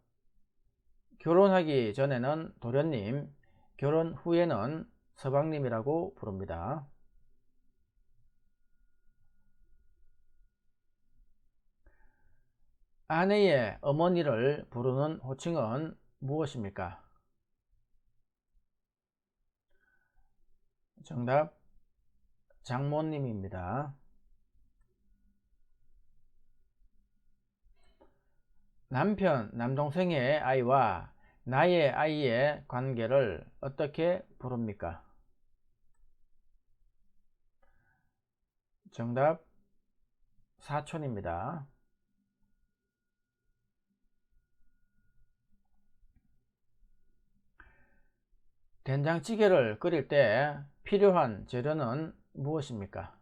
결혼하기 전에는 도련님, 결혼 후에는 서방님이라고 부릅니다. 아내의 어머니를 부르는 호칭은 무엇입니까? 정답, 장모님입니다. 남편, 남동생의 아이와 나의 아이의 관계를 어떻게 부릅니까? 정답, 사촌입니다. 된장찌개를 끓일 때 필요한 재료는 무엇입니까?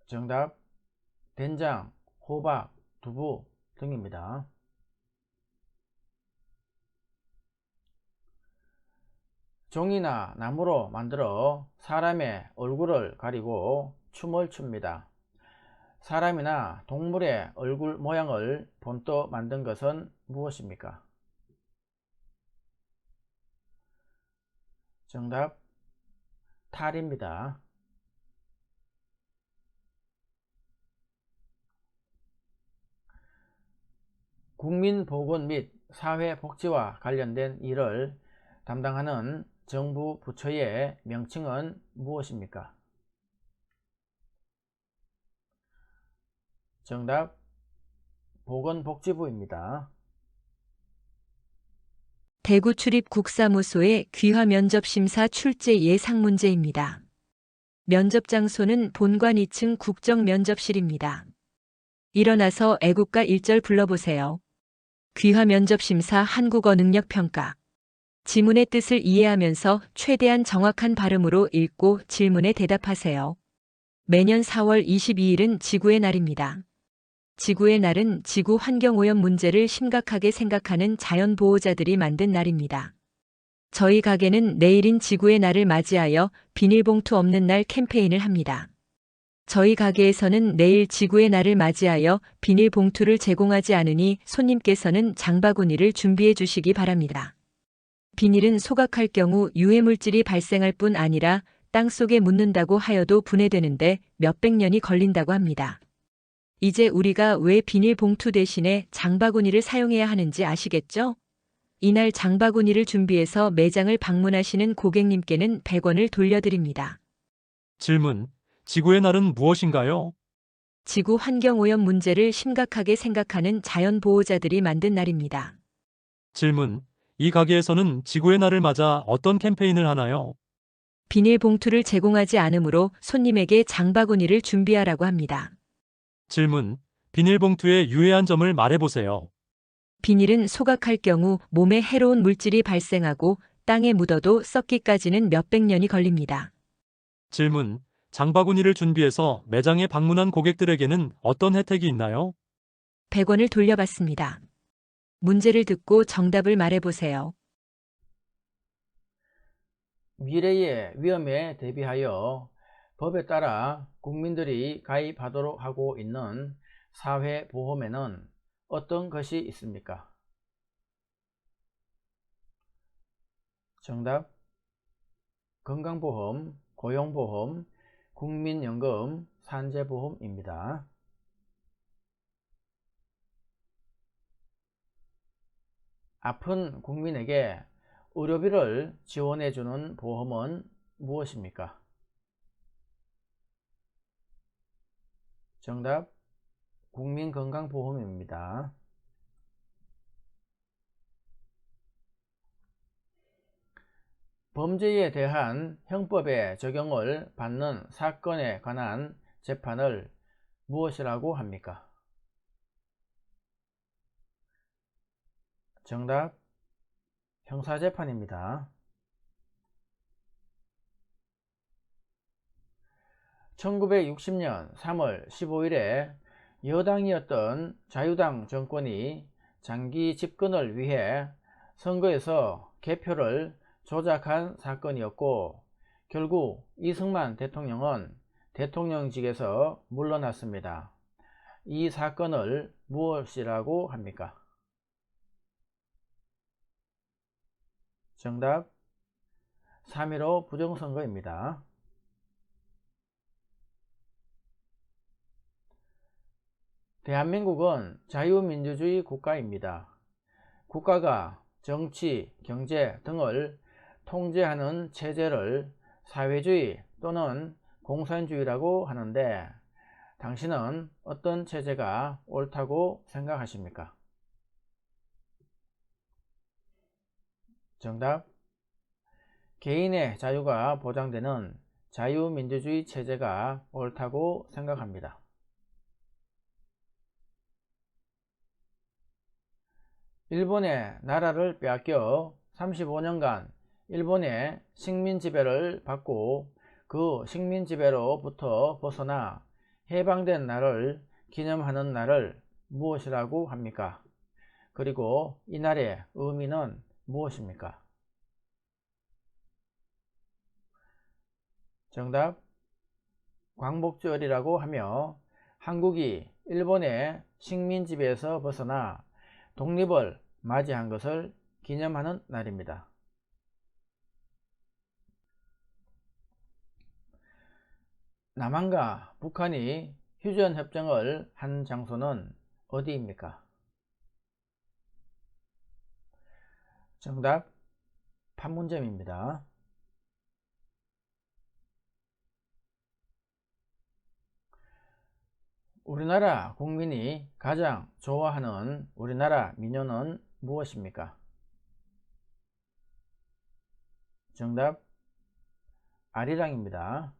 정답, 된장, 호박, 두부 등입니다. 종이나 나무로 만들어 사람의 얼굴을 가리고 춤을 춥니다. 사람이나 동물의 얼굴 모양을 본떠 만든 것은 무엇입니까? 정답, 탈입니다. 국민보건 및 사회복지와 관련된 일을 담당하는 정부 부처의 명칭은 무엇입니까? 정답, 보건복지부입니다. 대구 출입 국사무소의 귀화 면접 심사 출제 예상 문제입니다. 면접 장소는 본관 2층 국정면접실입니다. 일어나서 애국가 1절 불러보세요. 귀화 면접 심사 한국어 능력 평가. 지문의 뜻을 이해하면서 최대한 정확한 발음으로 읽고 질문에 대답하세요. 매년 4월 22일은 지구의 날입니다. 지구의 날은 지구 환경오염 문제를 심각하게 생각하는 자연보호자들이 만든 날입니다. 저희 가게는 내일인 지구의 날을 맞이하여 비닐봉투 없는 날 캠페인을 합니다. 저희 가게에서는 내일 지구의 날을 맞이하여 비닐봉투를 제공하지 않으니 손님께서는 장바구니를 준비해 주시기 바랍니다. 비닐은 소각할 경우 유해물질이 발생할 뿐 아니라 땅속에 묻는다고 하여도 분해되는데 몇백 년이 걸린다고 합니다. 이제 우리가 왜 비닐봉투 대신에 장바구니를 사용해야 하는지 아시겠죠? 이날 장바구니를 준비해서 매장을 방문하시는 고객님께는 100원을 돌려드립니다. 질문, 지구의 날은 무엇인가요? 지구 환경오염 문제를 심각하게 생각하는 자연보호자들이 만든 날입니다. 질문, 이 가게에서는 지구의 날을 맞아 어떤 캠페인을 하나요? 비닐봉투를 제공하지 않으므로 손님에게 장바구니를 준비하라고 합니다. 질문, 비닐봉투의 유해한 점을 말해보세요. 비닐은 소각할 경우 몸에 해로운 물질이 발생하고 땅에 묻어도 썩기까지는 몇백 년이 걸립니다. 질문, 장바구니를 준비해서 매장에 방문한 고객들에게는 어떤 혜택이 있나요? 100원을 돌려받습니다. 문제를 듣고 정답을 말해보세요. 미래의 위험에 대비하여 법에 따라 국민들이 가입하도록 하고 있는 사회보험에는 어떤 것이 있습니까? 정답, 건강보험, 고용보험, 국민연금, 산재보험입니다. 아픈 국민에게 의료비를 지원해주는 보험은 무엇입니까? 정답, 국민건강보험입니다. 범죄에 대한 형법의 적용을 받는 사건에 관한 재판을 무엇이라고 합니까? 정답, 형사재판입니다. 1960년 3월 15일에 여당이었던 자유당 정권이 장기 집권을 위해 선거에서 개표를 조작한 사건이었고, 결국 이승만 대통령은 대통령직에서 물러났습니다. 이 사건을 무엇이라고 합니까? 정답, 3.15 부정선거입니다. 대한민국은 자유민주주의 국가입니다. 국가가 정치, 경제 등을 통제하는 체제를 사회주의 또는 공산주의라고 하는데, 당신은 어떤 체제가 옳다고 생각하십니까? 정답, 개인의 자유가 보장되는 자유민주주의 체제가 옳다고 생각합니다. 일본의 나라를 빼앗겨 35년간 일본의 식민지배를 받고 그 식민지배로부터 벗어나 해방된 날을 기념하는 날을 무엇이라고 합니까? 그리고 이 날의 의미는 무엇입니까? 정답, 광복절이라고 하며 한국이 일본의 식민지배에서 벗어나 독립을 맞이한 것을 기념하는 날입니다. 남한과 북한이 휴전협정을 한 장소는 어디입니까? 정답, 판문점입니다. 우리나라 국민이 가장 좋아하는 우리나라 민요는 무엇입니까? 정답, 아리랑입니다.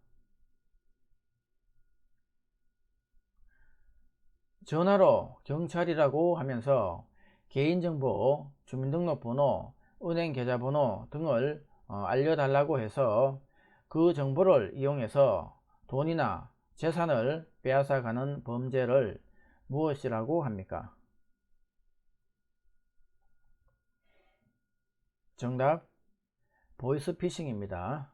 전화로 경찰이라고 하면서 개인정보, 주민등록번호, 은행계좌번호 등을 알려달라고 해서 그 정보를 이용해서 돈이나 재산을 빼앗아가는 범죄를 무엇이라고 합니까? 정답, 보이스피싱입니다.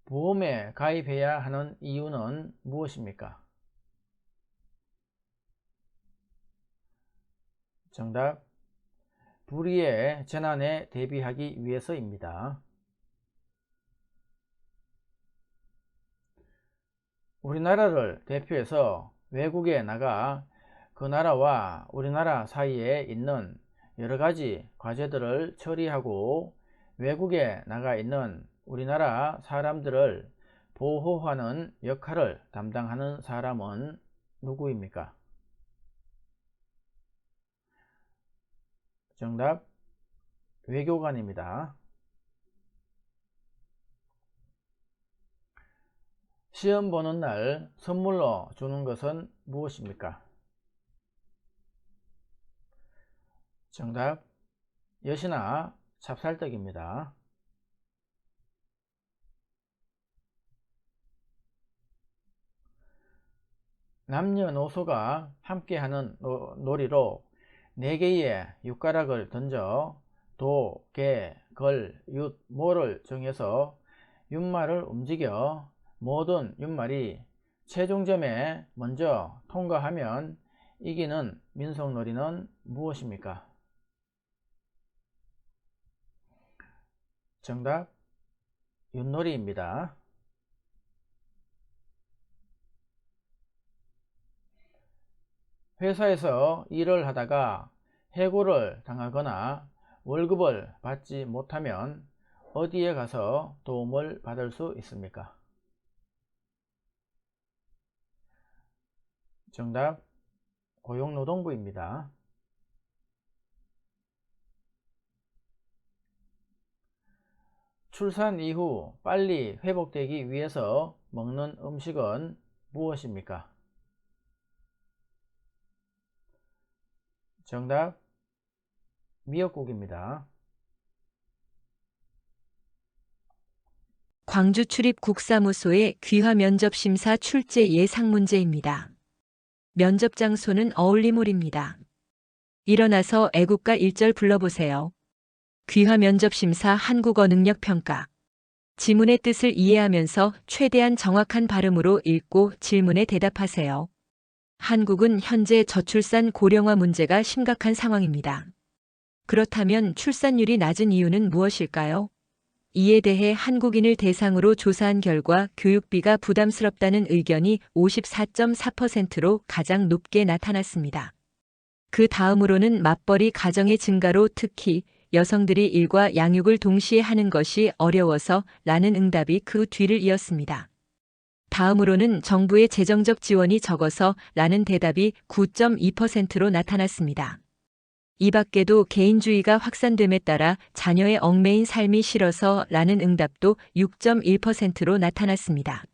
보험에 가입해야 하는 이유는 무엇입니까? 정답, 불의의 재난에 대비하기 위해서입니다. 우리나라를 대표해서 외국에 나가 그 나라와 우리나라 사이에 있는 여러가지 과제들을 처리하고 외국에 나가 있는 우리나라 사람들을 보호하는 역할을 담당하는 사람은 누구입니까? 정답, 외교관입니다. 시험 보는 날 선물로 주는 것은 무엇입니까? 정답, 엿이나 찹쌀떡입니다. 남녀노소가 함께하는 놀이로 4개의 육가락을 던져 도, 개, 걸, 윷, 모를 정해서 윷말을 움직여 모든 윷말이 최종점에 먼저 통과하면 이기는 민속놀이는 무엇입니까? 정답, 윷놀이입니다. 회사에서 일을 하다가 해고를 당하거나 월급을 받지 못하면 어디에 가서 도움을 받을 수 있습니까? 정답, 고용노동부입니다. 출산 이후 빨리 회복되기 위해서 먹는 음식은 무엇입니까? 정답, 미역국입니다. 광주 출입 국사무소의 귀화 면접 심사 출제 예상 문제입니다. 면접 장소는 어울리몰입니다. 일어나서 애국가 1절 불러보세요. 귀화 면접 심사 한국어 능력 평가. 지문의 뜻을 이해하면서 최대한 정확한 발음으로 읽고 질문에 대답하세요. 한국은 현재 저출산 고령화 문제가 심각한 상황입니다. 그렇다면 출산율이 낮은 이유는 무엇일까요? 이에 대해 한국인을 대상으로 조사한 결과 교육비가 부담스럽다는 의견이 54.4%로 가장 높게 나타났습니다. 그 다음으로는 맞벌이 가정의 증가로 특히 여성들이 일과 양육을 동시에 하는 것이 어려워서 라는 응답이 그 뒤를 이었습니다. 다음으로는 정부의 재정적 지원이 적어서 라는 대답이 9.2%로 나타났습니다. 이 밖에도 개인주의가 확산됨에 따라 자녀의 얽매인 삶이 싫어서 라는 응답도 6.1%로 나타났습니다.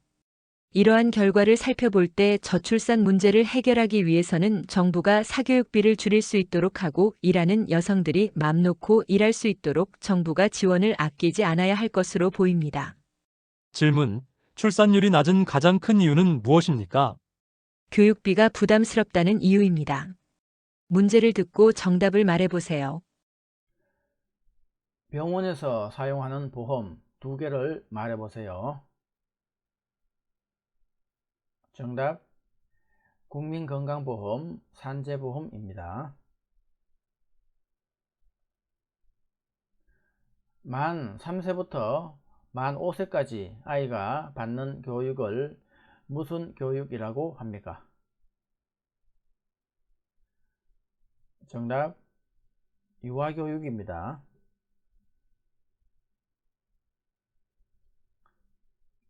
이러한 결과를 살펴볼 때 저출산 문제를 해결하기 위해서는 정부가 사교육비를 줄일 수 있도록 하고 일하는 여성들이 맘 놓고 일할 수 있도록 정부가 지원을 아끼지 않아야 할 것으로 보입니다. 질문. 출산율이 낮은 가장 큰 이유는 무엇입니까? 교육비가 부담스럽다는 이유입니다. 문제를 듣고 정답을 말해보세요. 병원에서 사용하는 보험 2개를 말해보세요. 정답, 국민건강보험, 산재보험입니다. 만 3세부터 만 5세까지 아이가 받는 교육을 무슨 교육이라고 합니까? 정답, 유아교육입니다.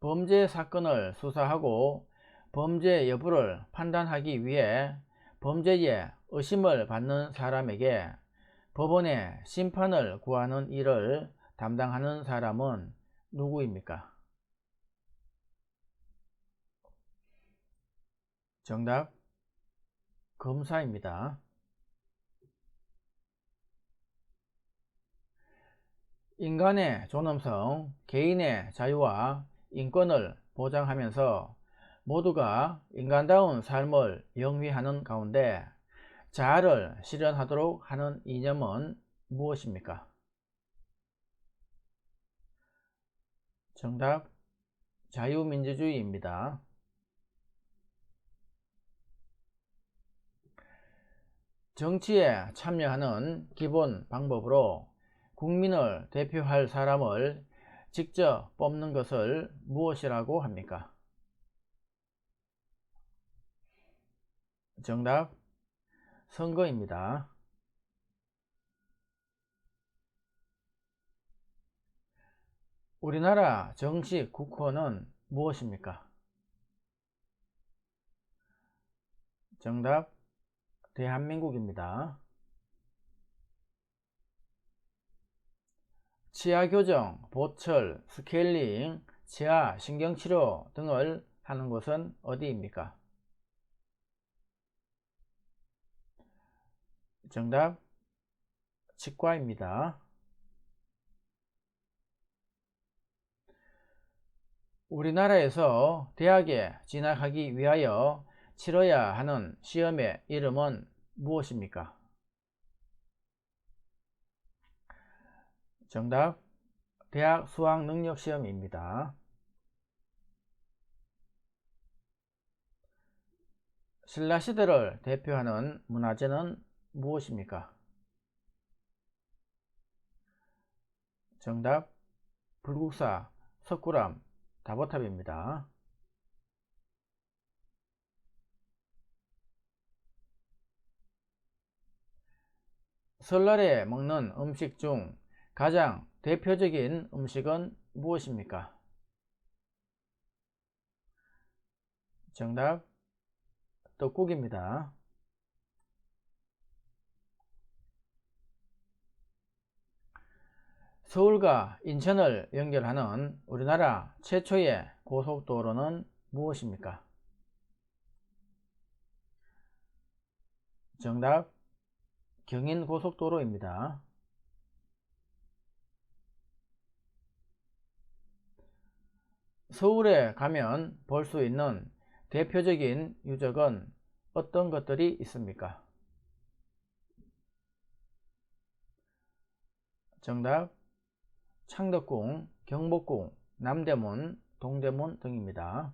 범죄 사건을 수사하고 범죄 여부를 판단하기 위해 범죄에 의심을 받는 사람에게 법원에 심판을 구하는 일을 담당하는 사람은 누구입니까? 정답, 검사입니다. 인간의 존엄성, 개인의 자유와 인권을 보장하면서 모두가 인간다운 삶을 영위하는 가운데 자아를 실현하도록 하는 이념은 무엇입니까? 정답, 자유민주주의입니다. 정치에 참여하는 기본 방법으로 국민을 대표할 사람을 직접 뽑는 것을 무엇이라고 합니까? 정답, 선거입니다. 우리나라 정식 국호는 무엇입니까? 정답, 대한민국입니다. 치아교정, 보철, 스케일링, 치아 신경치료 등을 하는 곳은 어디입니까? 정답, 치과입니다. 우리나라에서 대학에 진학하기 위하여 치러야 하는 시험의 이름은 무엇입니까? 정답, 대학 수학 능력 시험입니다. 신라시대를 대표하는 문화재는 무엇입니까? 정답, 불국사, 석굴암, 다보탑입니다. 설날에 먹는 음식 중 가장 대표적인 음식은 무엇입니까? 정답, 떡국입니다. 서울과 인천을 연결하는 우리나라 최초의 고속도로는 무엇입니까? 정답, 경인고속도로입니다. 서울에 가면 볼 수 있는 대표적인 유적은 어떤 것들이 있습니까? 정답, 창덕궁, 경복궁, 남대문, 동대문 등입니다.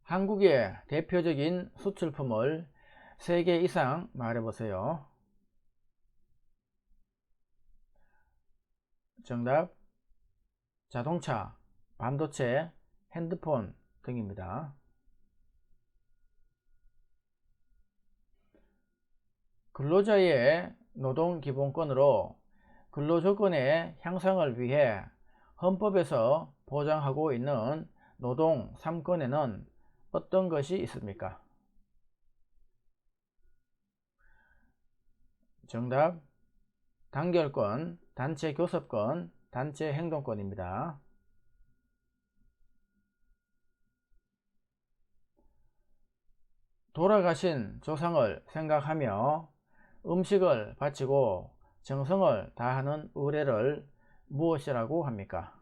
한국의 대표적인 수출품을 3개 이상 말해보세요. 정답, 자동차, 반도체, 핸드폰 등입니다. 근로자의 노동기본권으로 근로조건의 향상을 위해 헌법에서 보장하고 있는 노동 3권에는 어떤 것이 있습니까? 정답, 단결권, 단체교섭권, 단체행동권입니다. 돌아가신 조상을 생각하며 음식을 바치고 정성을 다하는 의례를 무엇이라고 합니까?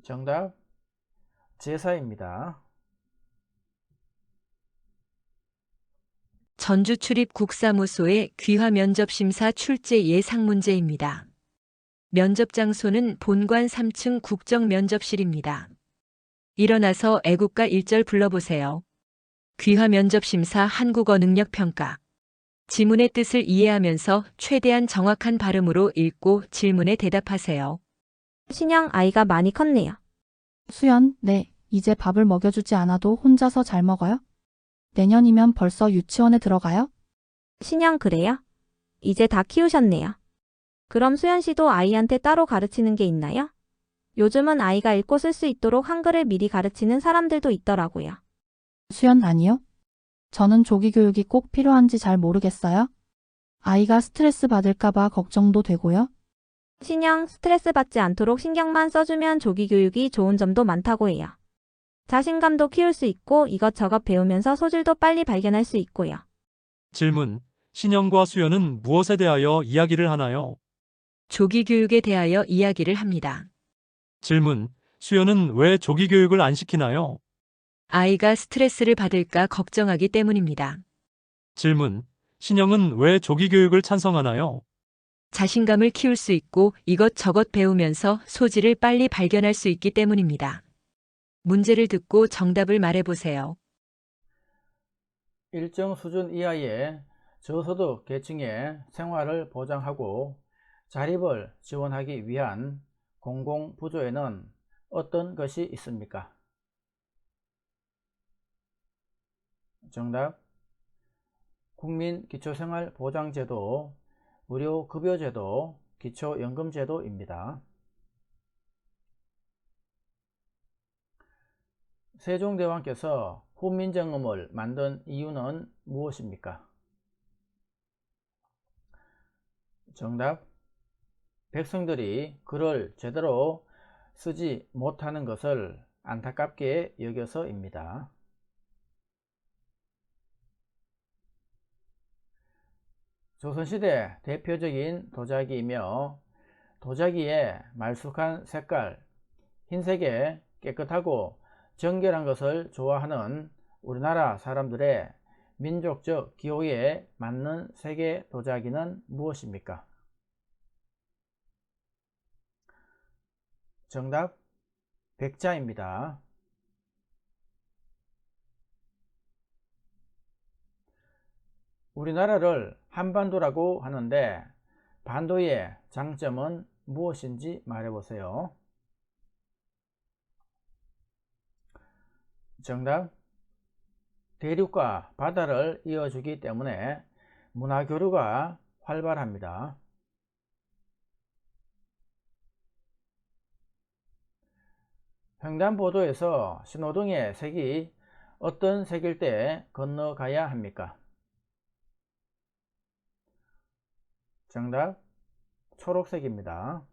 정답, 제사입니다. 전주 출입 국사무소의 귀화 면접심사 출제 예상 문제입니다. 면접 장소는 본관 3층 국정면접실입니다. 일어나서 애국가 1절 불러보세요. 귀화 면접심사 한국어 능력 평가. 지문의 뜻을 이해하면서 최대한 정확한 발음으로 읽고 질문에 대답하세요. 신영, 아이가 많이 컸네요. 수연, 네. 이제 밥을 먹여주지 않아도 혼자서 잘 먹어요? 내년이면 벌써 유치원에 들어가요? 신영, 그래요? 이제 다 키우셨네요. 그럼 수연 씨도 아이한테 따로 가르치는 게 있나요? 요즘은 아이가 읽고 쓸 수 있도록 한글을 미리 가르치는 사람들도 있더라고요. 수연, 아니요. 저는 조기 교육이 꼭 필요한지 잘 모르겠어요. 아이가 스트레스 받을까봐 걱정도 되고요. 신영, 스트레스 받지 않도록 신경만 써주면 조기 교육이 좋은 점도 많다고 해요. 자신감도 키울 수 있고 이것저것 배우면서 소질도 빨리 발견할 수 있고요. 질문, 신영과 수연은 무엇에 대하여 이야기를 하나요? 조기 교육에 대하여 이야기를 합니다. 질문, 수연은 왜 조기 교육을 안 시키나요? 아이가 스트레스를 받을까 걱정하기 때문입니다. 질문, 신영은 왜 조기 교육을 찬성하나요? 자신감을 키울 수 있고 이것저것 배우면서 소질을 빨리 발견할 수 있기 때문입니다. 문제를 듣고 정답을 말해보세요. 일정 수준 이하의 저소득 계층의 생활을 보장하고 자립을 지원하기 위한 공공부조에는 어떤 것이 있습니까? 정답, 국민기초생활보장제도, 무료급여제도, 기초연금제도입니다. 세종대왕께서 훈민정음을 만든 이유는 무엇입니까? 정답, 백성들이 글을 제대로 쓰지 못하는 것을 안타깝게 여겨서입니다. 조선시대 대표적인 도자기이며 도자기의 말쑥한 색깔, 흰색에 깨끗하고 정결한 것을 좋아하는 우리나라 사람들의 민족적 기호에 맞는 세계 도자기는 무엇입니까? 정답 백자입니다. 우리나라를 한반도라고 하는데 반도의 장점은 무엇인지 말해보세요. 정답 대륙과 바다를 이어주기 때문에 문화교류가 활발합니다. 횡단보도에서 신호등의 색이 어떤 색일 때 건너가야 합니까? 정답 초록색입니다.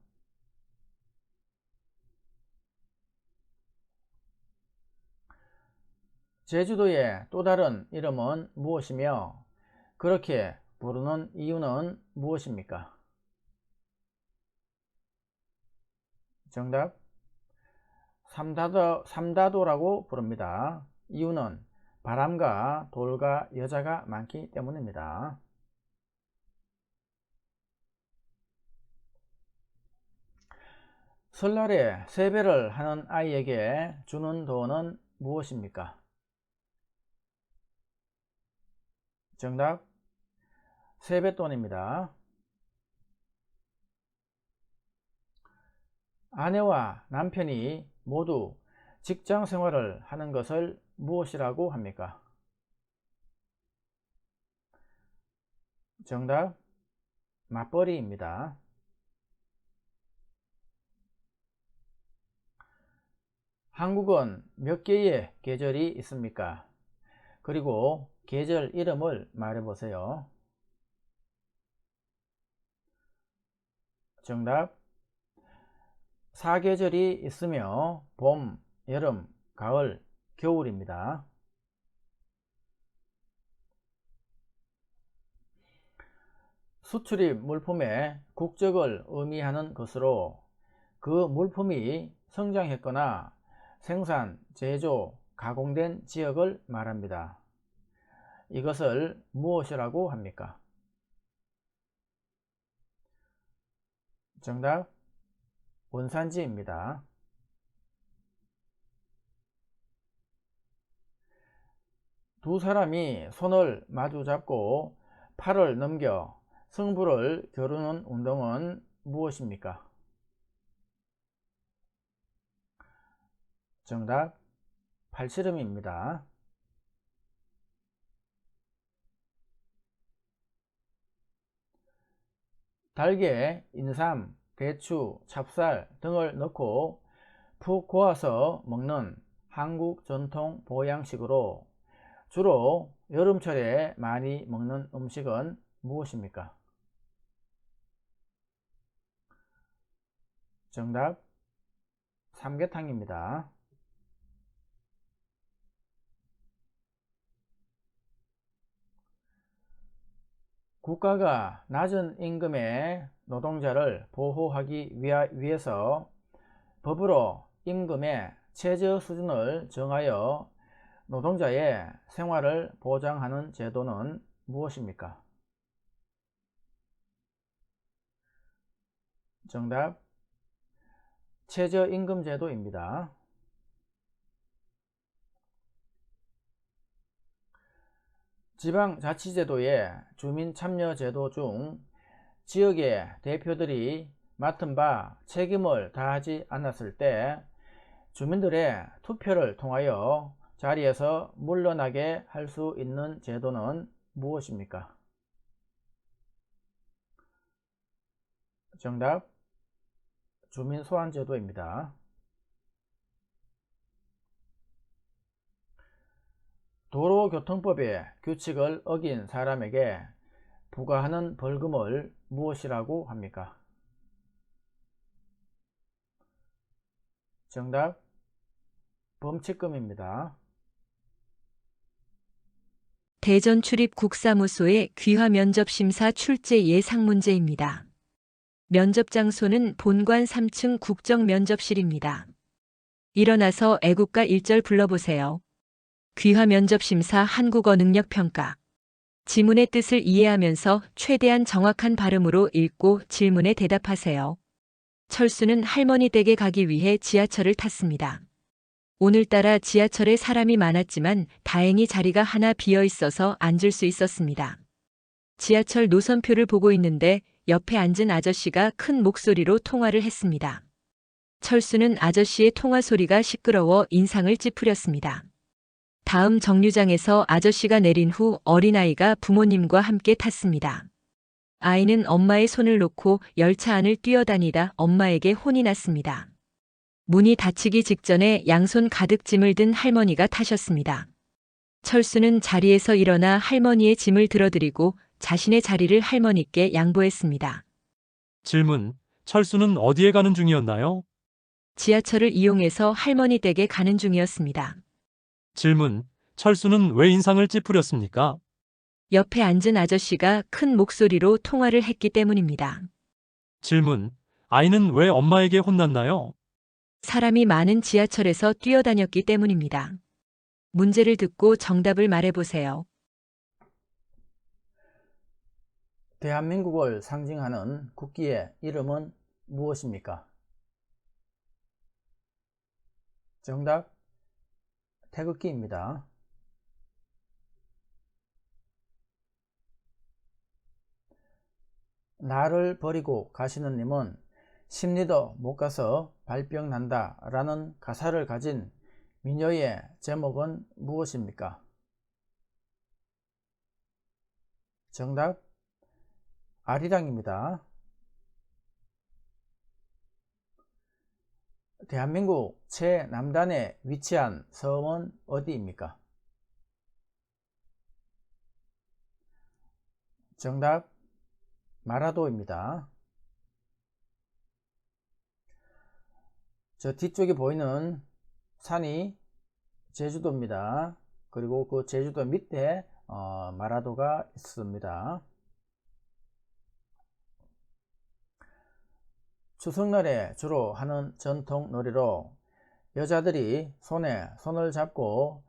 제주도의 또 다른 이름은 무엇이며 그렇게 부르는 이유는 무엇입니까? 정답 삼다도라고 부릅니다. 이유는 바람과 돌과 여자가 많기 때문입니다. 설날에 세배를 하는 아이에게 주는 돈은 무엇입니까? 정답 세뱃돈입니다. 아내와 남편이 모두 직장 생활을 하는 것을 무엇이라고 합니까? 정답 맞벌이입니다. 한국은 몇 개의 계절이 있습니까? 그리고 계절 이름을 말해보세요. 정답 4계절이 있으며 봄, 여름, 가을, 겨울입니다. 수출입 물품의 국적을 의미하는 것으로 그 물품이 성장했거나 생산, 제조, 가공된 지역을 말합니다. 이것을 무엇이라고 합니까? 정답 원산지입니다. 두 사람이 손을 마주 잡고 팔을 넘겨 승부를 겨루는 운동은 무엇입니까? 정답 팔씨름입니다. 달걀에 인삼, 대추, 찹쌀 등을 넣고 푹 고아서 먹는 한국 전통 보양식으로 주로 여름철에 많이 먹는 음식은 무엇입니까? 정답 삼계탕입니다. 국가가 낮은 임금의 노동자를 보호하기 위해서 법으로 임금의 최저 수준을 정하여 노동자의 생활을 보장하는 제도는 무엇입니까? 정답 최저임금제도입니다. 지방자치제도의 주민참여제도 중 지역의 대표들이 맡은 바 책임을 다하지 않았을 때 주민들의 투표를 통하여 자리에서 물러나게 할 수 있는 제도는 무엇입니까? 정답 주민소환제도입니다. 도로교통법의 규칙을 어긴 사람에게 부과하는 벌금을 무엇이라고 합니까? 정답 범칙금입니다. 대전 출입 국사무소의 귀화 면접 심사 출제 예상 문제입니다. 면접 장소는 본관 3층 국정면접실입니다. 일어나서 애국가 1절 불러보세요. 귀화 면접심사 한국어 능력평가. 지문의 뜻을 이해하면서 최대한 정확한 발음으로 읽고 질문에 대답하세요. 철수는 할머니 댁에 가기 위해 지하철을 탔습니다. 오늘따라 지하철에 사람이 많았지만 다행히 자리가 하나 비어 있어서 앉을 수 있었습니다. 지하철 노선표를 보고 있는데 옆에 앉은 아저씨가 큰 목소리로 통화를 했습니다. 철수는 아저씨의 통화 소리가 시끄러워 인상을 찌푸렸습니다. 다음 정류장에서 아저씨가 내린 후 어린아이가 부모님과 함께 탔습니다. 아이는 엄마의 손을 놓고 열차 안을 뛰어다니다 엄마에게 혼이 났습니다. 문이 닫히기 직전에 양손 가득 짐을 든 할머니가 타셨습니다. 철수는 자리에서 일어나 할머니의 짐을 들어드리고 자신의 자리를 할머니께 양보했습니다. 질문. 철수는 어디에 가는 중이었나요? 지하철을 이용해서 할머니 댁에 가는 중이었습니다. 질문. 철수는 왜 인상을 찌푸렸습니까? 옆에 앉은 아저씨가 큰 목소리로 통화를 했기 때문입니다. 질문. 아이는 왜 엄마에게 혼났나요? 사람이 많은 지하철에서 뛰어다녔기 때문입니다. 문제를 듣고 정답을 말해보세요. 대한민국을 상징하는 국기의 이름은 무엇입니까? 정답, 태극기입니다. 나를 버리고 가시는 님은 10리도 못 가서 발병 난다 라는 가사를 가진 민요의 제목은 무엇입니까? 정답, 아리랑입니다. 대한민국 최남단에 위치한 섬은 어디입니까? 정답, 마라도입니다. 저 뒤쪽에 보이는 산이 제주도입니다. 그리고 그 제주도 밑에 마라도가 있습니다. 추석날에 주로 하는 전통 놀이로 여자들이 손에 손을 잡고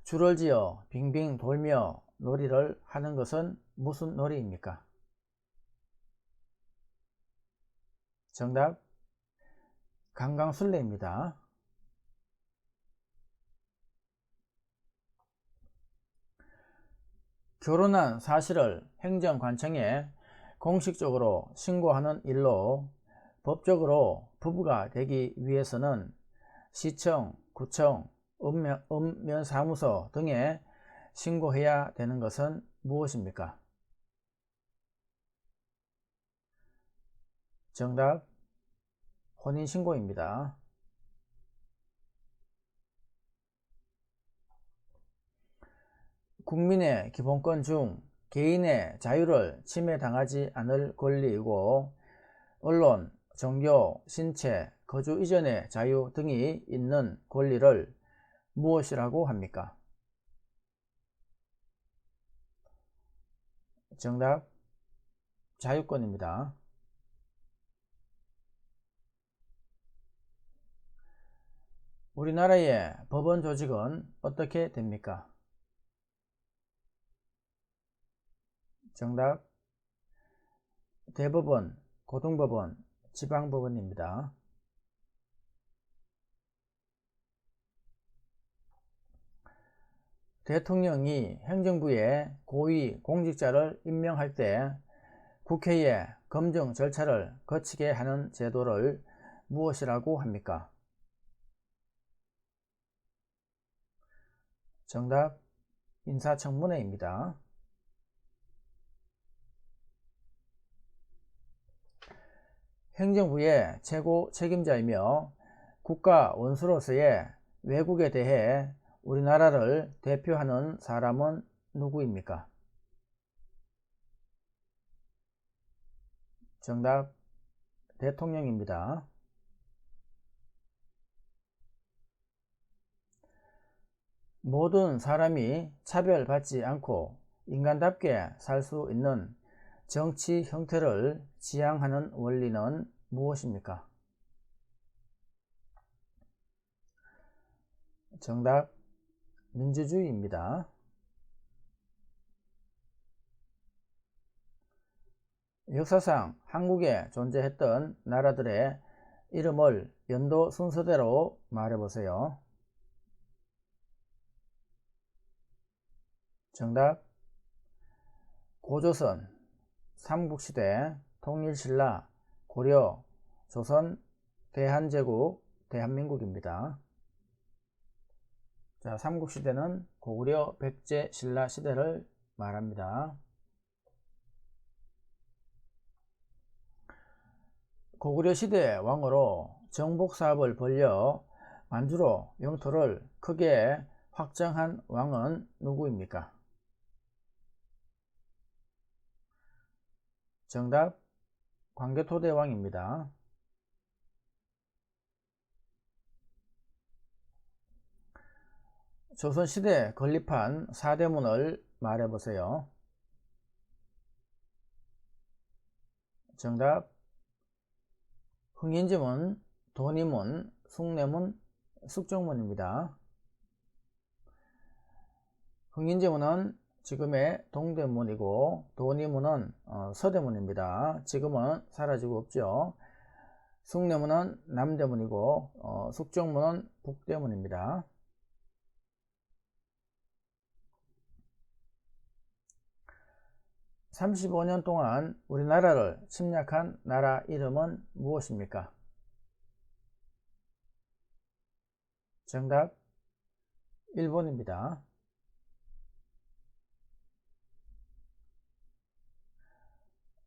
줄을 지어 빙빙 돌며 놀이를 하는 것은 무슨 놀이입니까? 정답, 강강술래입니다. 결혼한 사실을 행정관청에 공식적으로 신고하는 일로 법적으로 부부가 되기 위해서는 시청, 구청, 읍면사무소 등에 신고해야 되는 것은 무엇입니까? 정답, 혼인신고입니다. 국민의 기본권 중 개인의 자유를 침해당하지 않을 권리이고 언론, 종교, 신체, 거주 이전의 자유 등이 있는 권리를 무엇이라고 합니까? 정답, 자유권입니다. 우리나라의 법원 조직은 어떻게 됩니까? 정답, 대법원, 고등법원, 지방법원입니다. 대통령이 행정부에 고위 공직자를 임명할 때 국회의 검증 절차를 거치게 하는 제도를 무엇이라고 합니까? 정답, 인사청문회입니다. 행정부의 최고 책임자이며 국가 원수로서의 외국에 대해 우리나라를 대표하는 사람은 누구입니까? 정답, 대통령입니다. 모든 사람이 차별받지 않고 인간답게 살 수 있는 정치 형태를 지향하는 원리는 무엇입니까? 정답 민주주의입니다. 역사상 한국에 존재했던 나라들의 이름을 연도 순서대로 말해보세요. 정답 고조선, 삼국시대, 통일신라, 고려, 조선, 대한제국, 대한민국입니다. 자, 삼국시대는 고구려, 백제, 신라 시대를 말합니다. 고구려 시대 왕으로 정복사업을 벌여 만주로 영토를 크게 확장한 왕은 누구입니까? 정답 광개토대왕입니다. 조선시대 건립한 4대문을 말해보세요. 정답 흥인지문, 도니문, 숭례문, 숙정문입니다. 흥인지문은 지금의 동대문이고 도니문은 서대문입니다. 지금은 사라지고 없죠. 숭례문은 남대문이고 숙정문은 북대문입니다. (35년) 동안 우리나라를 침략한 나라 이름은 무엇입니까? 정답 일본입니다.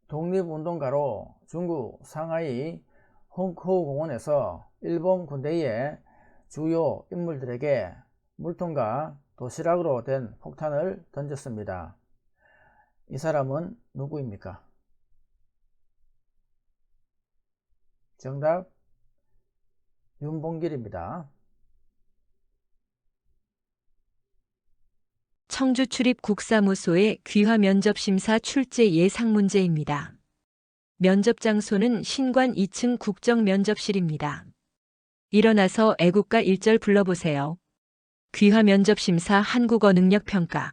독립운동가로 중국 상하이 홍커공원에서 일본 군대의 주요 인물들에게 물통과 도시락으로 된 폭탄을 던졌습니다. 이 사람은 누구입니까? 정답 윤봉길입니다. 청주 출입 국사무소의 귀화 면접심사 출제 예상 문제입니다. 면접 장소는 신관 2층 국정면접실입니다. 일어나서 애국가 1절 불러보세요. 귀화 면접심사 한국어 능력 평가.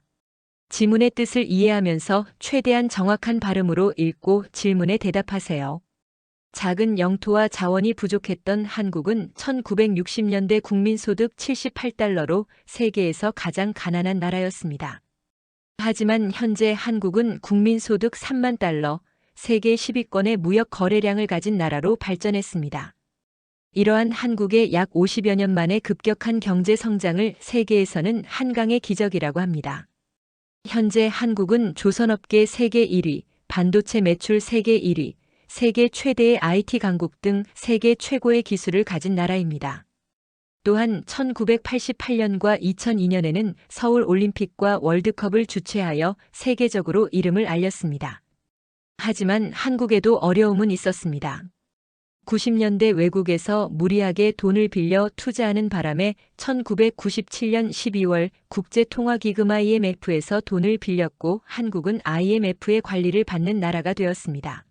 지문의 뜻을 이해하면서 최대한 정확한 발음으로 읽고 질문에 대답하세요. 작은 영토와 자원이 부족했던 한국은 1960년대 국민소득 78달러로 세계에서 가장 가난한 나라였습니다. 하지만 현재 한국은 국민소득 3만 달러, 세계 10위권의 무역 거래량을 가진 나라로 발전했습니다. 이러한 한국의 약 50여 년 만에 급격한 경제 성장을 세계에서는 한강의 기적이라고 합니다. 현재 한국은 조선업계 세계 1위, 반도체 매출 세계 1위, 세계 최대의 IT 강국 등 세계 최고의 기술을 가진 나라입니다. 또한 1988년과 2002년에는 서울 올림픽과 월드컵을 주최하여 세계적으로 이름을 알렸습니다. 하지만 한국에도 어려움은 있었습니다. 90년대 외국에서 무리하게 돈을 빌려 투자하는 바람에 1997년 12월 국제통화기금 IMF에서 돈을 빌렸고 한국은 IMF의 관리를 받는 나라가 되었습니다.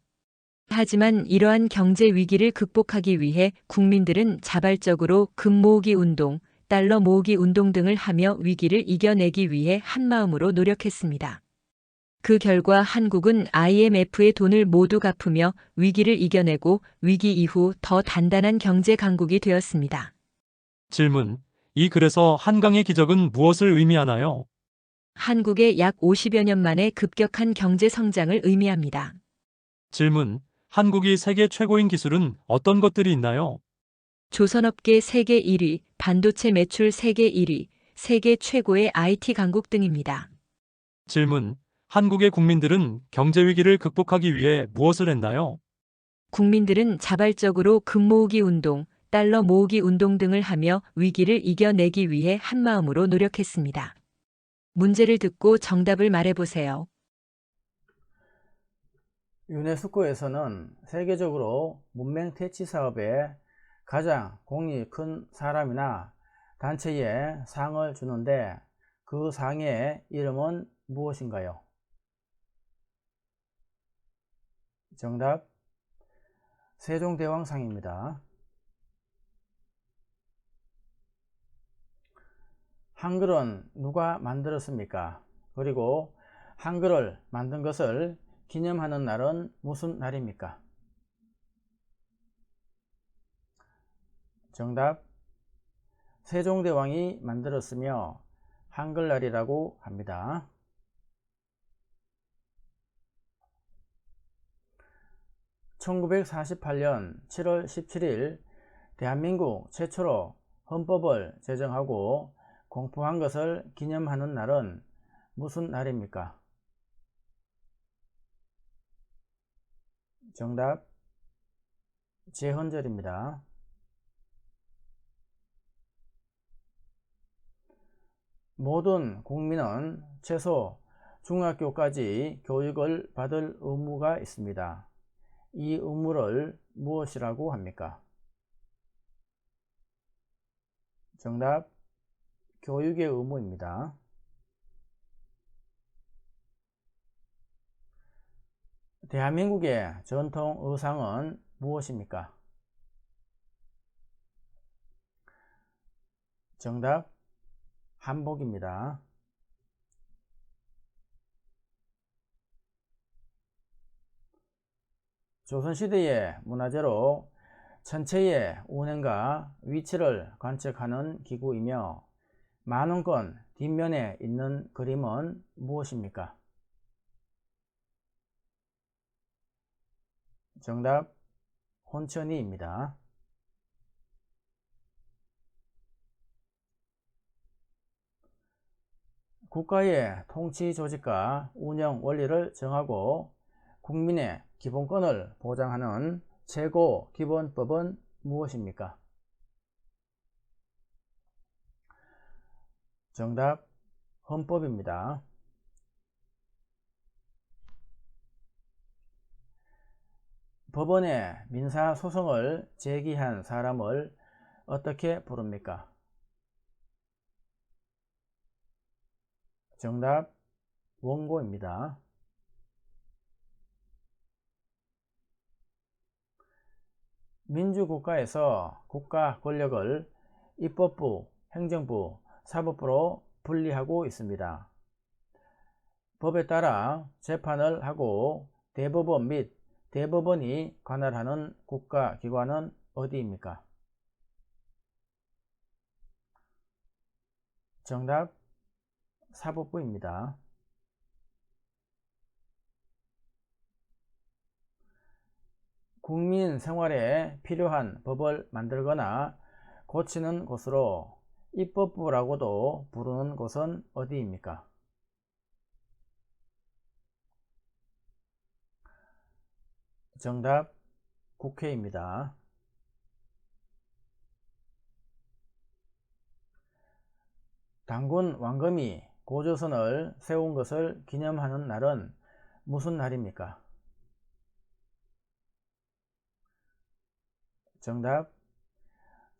하지만 이러한 경제 위기를 극복하기 위해 국민들은 자발적으로 금 모으기 운동, 달러 모으기 운동 등을 하며 위기를 이겨내기 위해 한마음으로 노력했습니다. 그 결과 한국은 IMF의 돈을 모두 갚으며 위기를 이겨내고 위기 이후 더 단단한 경제 강국이 되었습니다. 질문. 이 글에서 한강의 기적은 무엇을 의미하나요? 한국의 약 50여 년 만에 급격한 경제 성장을 의미합니다. 질문. 한국이 세계 최고인 기술은 어떤 것들이 있나요? 조선업계 세계 1위, 반도체 매출 세계 1위, 세계 최고의 IT 강국 등입니다. 질문. 한국의 국민들은 경제 위기를 극복하기 위해 무엇을 했나요? 국민들은 자발적으로 금 모으기 운동, 달러 모으기 운동 등을 하며 위기를 이겨내기 위해 한마음으로 노력했습니다. 문제를 듣고 정답을 말해보세요. 유네스코에서는 세계적으로 문명 퇴치 사업에 가장 공이 큰 사람이나 단체에 상을 주는데 그 상의 이름은 무엇인가요? 정답 세종대왕상입니다. 한글은 누가 만들었습니까? 그리고 한글을 만든 것을 기념하는 날은 무슨 날입니까? 정답, 세종대왕이 만들었으며 한글날이라고 합니다. (1948년 7월 17일) 대한민국 최초로 헌법을 제정하고 공포한 것을 기념하는 날은 무슨 날입니까? 정답, 제헌절입니다. 모든 국민은 최소 중학교까지 교육을 받을 의무가 있습니다. 이 의무를 무엇이라고 합니까? 정답, 교육의 의무입니다. 대한민국의 전통 의상은 무엇입니까? 정답, 한복입니다. 조선시대의 문화재로 천체의 운행과 위치를 관측하는 기구이며 만원권 뒷면에 있는 그림은 무엇입니까? 정답, 혼천이입니다. 국가의 통치 조직과 운영 원리를 정하고 국민의 기본권을 보장하는 최고 기본법은 무엇입니까? 정답, 헌법입니다. 법원에 민사소송을 제기한 사람을 어떻게 부릅니까? 정답, 원고입니다. 민주국가에서 국가 권력을 입법부, 행정부, 사법부로 분리하고 있습니다. 법에 따라 재판을 하고 대법원 및 대법원이 관할하는 국가기관은 어디입니까? 정답, 사법부입니다. 국민 생활에 필요한 법을 만들거나 고치는 곳으로 입법부라고도 부르는 곳은 어디입니까? 정답, 국회입니다. 단군 왕검이 고조선을 세운 것을 기념하는 날은 무슨 날입니까? 정답,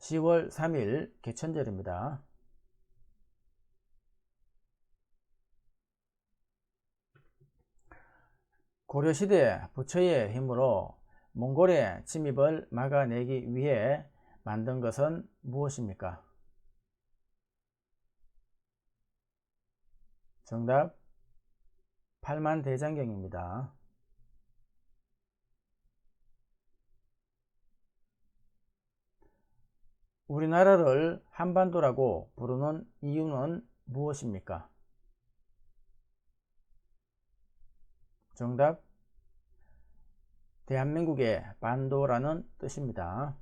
10월 3일 개천절입니다. 고려시대 부처의 힘으로 몽골의 침입을 막아내기 위해 만든 것은 무엇입니까? 정답, 팔만대장경입니다. 우리나라를 한반도라고 부르는 이유는 무엇입니까? 정답, 대한민국의 반도라는 뜻입니다.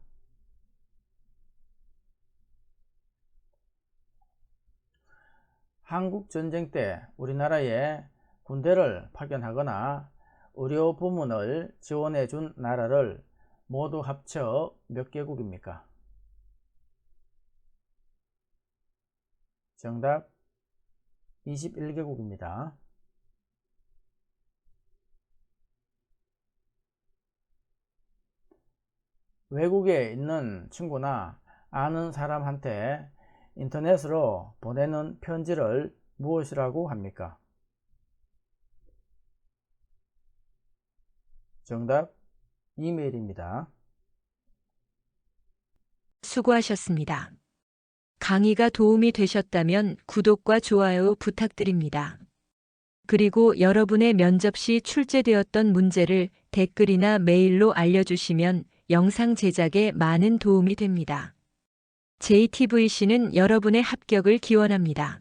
한국전쟁 때 우리나라에 군대를 파견하거나 의료 부문을 지원해 준 나라를 모두 합쳐 몇 개국입니까? 정답, 21개국입니다. 외국에 있는 친구나 아는 사람한테 인터넷으로 보내는 편지를 무엇이라고 합니까? 정답, 이메일입니다. 수고하셨습니다. 강의가 도움이 되셨다면 구독과 좋아요 부탁드립니다. 그리고 여러분의 면접 시 출제되었던 문제를 댓글이나 메일로 알려주시면 영상 제작에 많은 도움이 됩니다. JTVC는 여러분의 합격을 기원합니다.